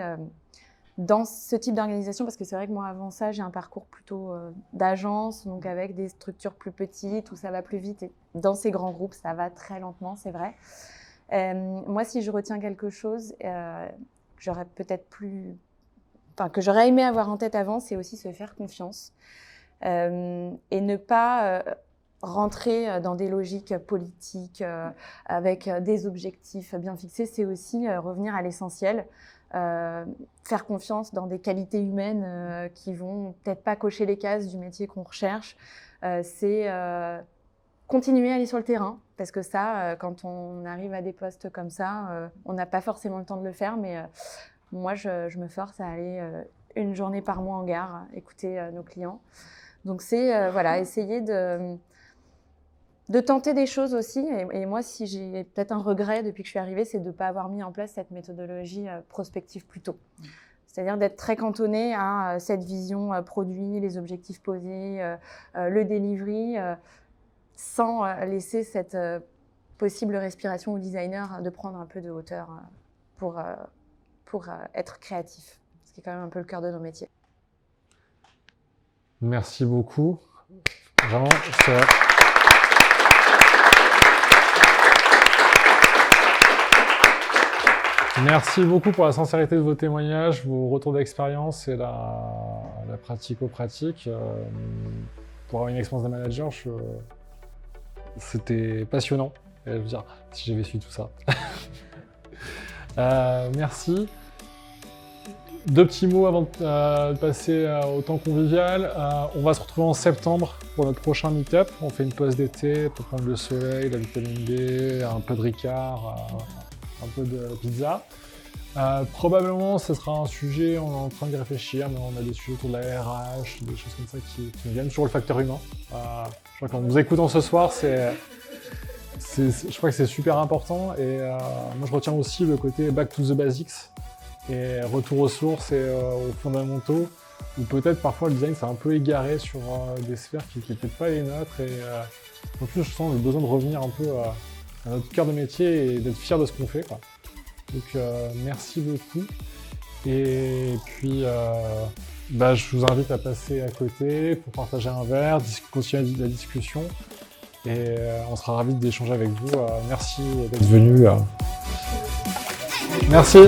dans ce type d'organisation, parce que c'est vrai que moi, avant ça, j'ai un parcours plutôt d'agence, donc avec des structures plus petites, où ça va plus vite. Et dans ces grands groupes, ça va très lentement, c'est vrai. Moi, si je retiens quelque chose, j'aurais peut-être que j'aurais aimé avoir en tête avant, c'est aussi se faire confiance et ne pas rentrer dans des logiques politiques avec des objectifs bien fixés. C'est aussi revenir à l'essentiel, faire confiance dans des qualités humaines qui vont peut-être pas cocher les cases du métier qu'on recherche. C'est continuer à aller sur le terrain, parce que ça, quand on arrive à des postes comme ça, on n'a pas forcément le temps de le faire, mais moi, je me force à aller une journée par mois en gare, écouter nos clients. Donc c'est voilà, essayer de tenter des choses aussi. Et moi, si j'ai peut-être un regret depuis que je suis arrivée, c'est de ne pas avoir mis en place cette méthodologie prospective plus tôt. C'est-à-dire d'être très cantonné à cette vision produit, les objectifs posés, le delivery, sans laisser cette possible respiration au designer de prendre un peu de hauteur pour être créatif, ce qui est quand même un peu le cœur de nos métiers. Merci beaucoup. Vraiment, c'est... Merci beaucoup pour la sincérité de vos témoignages, vos retours d'expérience et la pratico-pratique. Pour avoir une expérience de manager, c'était passionnant. Et je veux dire, si j'avais su tout ça. Merci. Deux petits mots avant de passer au temps convivial. On va se retrouver en septembre pour notre prochain meet-up. On fait une pause d'été pour prendre le soleil, la vitamine D, un peu de Ricard, un peu de pizza. Probablement, ce sera un sujet, on est en train d'y réfléchir, mais on a des sujets autour de la RH, des choses comme ça qui nous viennent sur le facteur humain. Je crois qu'en nous écoutant ce soir, je crois que c'est super important. Et moi, je retiens aussi le côté back to the basics et retour aux sources et aux fondamentaux, où peut-être parfois le design s'est un peu égaré sur des sphères qui n'étaient peut-être pas les nôtres. Et en plus, je sens le besoin de revenir un peu à notre cœur de métier et d'être fier de ce qu'on fait, quoi. Donc merci beaucoup. Et puis je vous invite à passer à côté pour partager un verre, continuer la discussion. Et on sera ravis d'échanger avec vous. Merci d'être venu. Merci.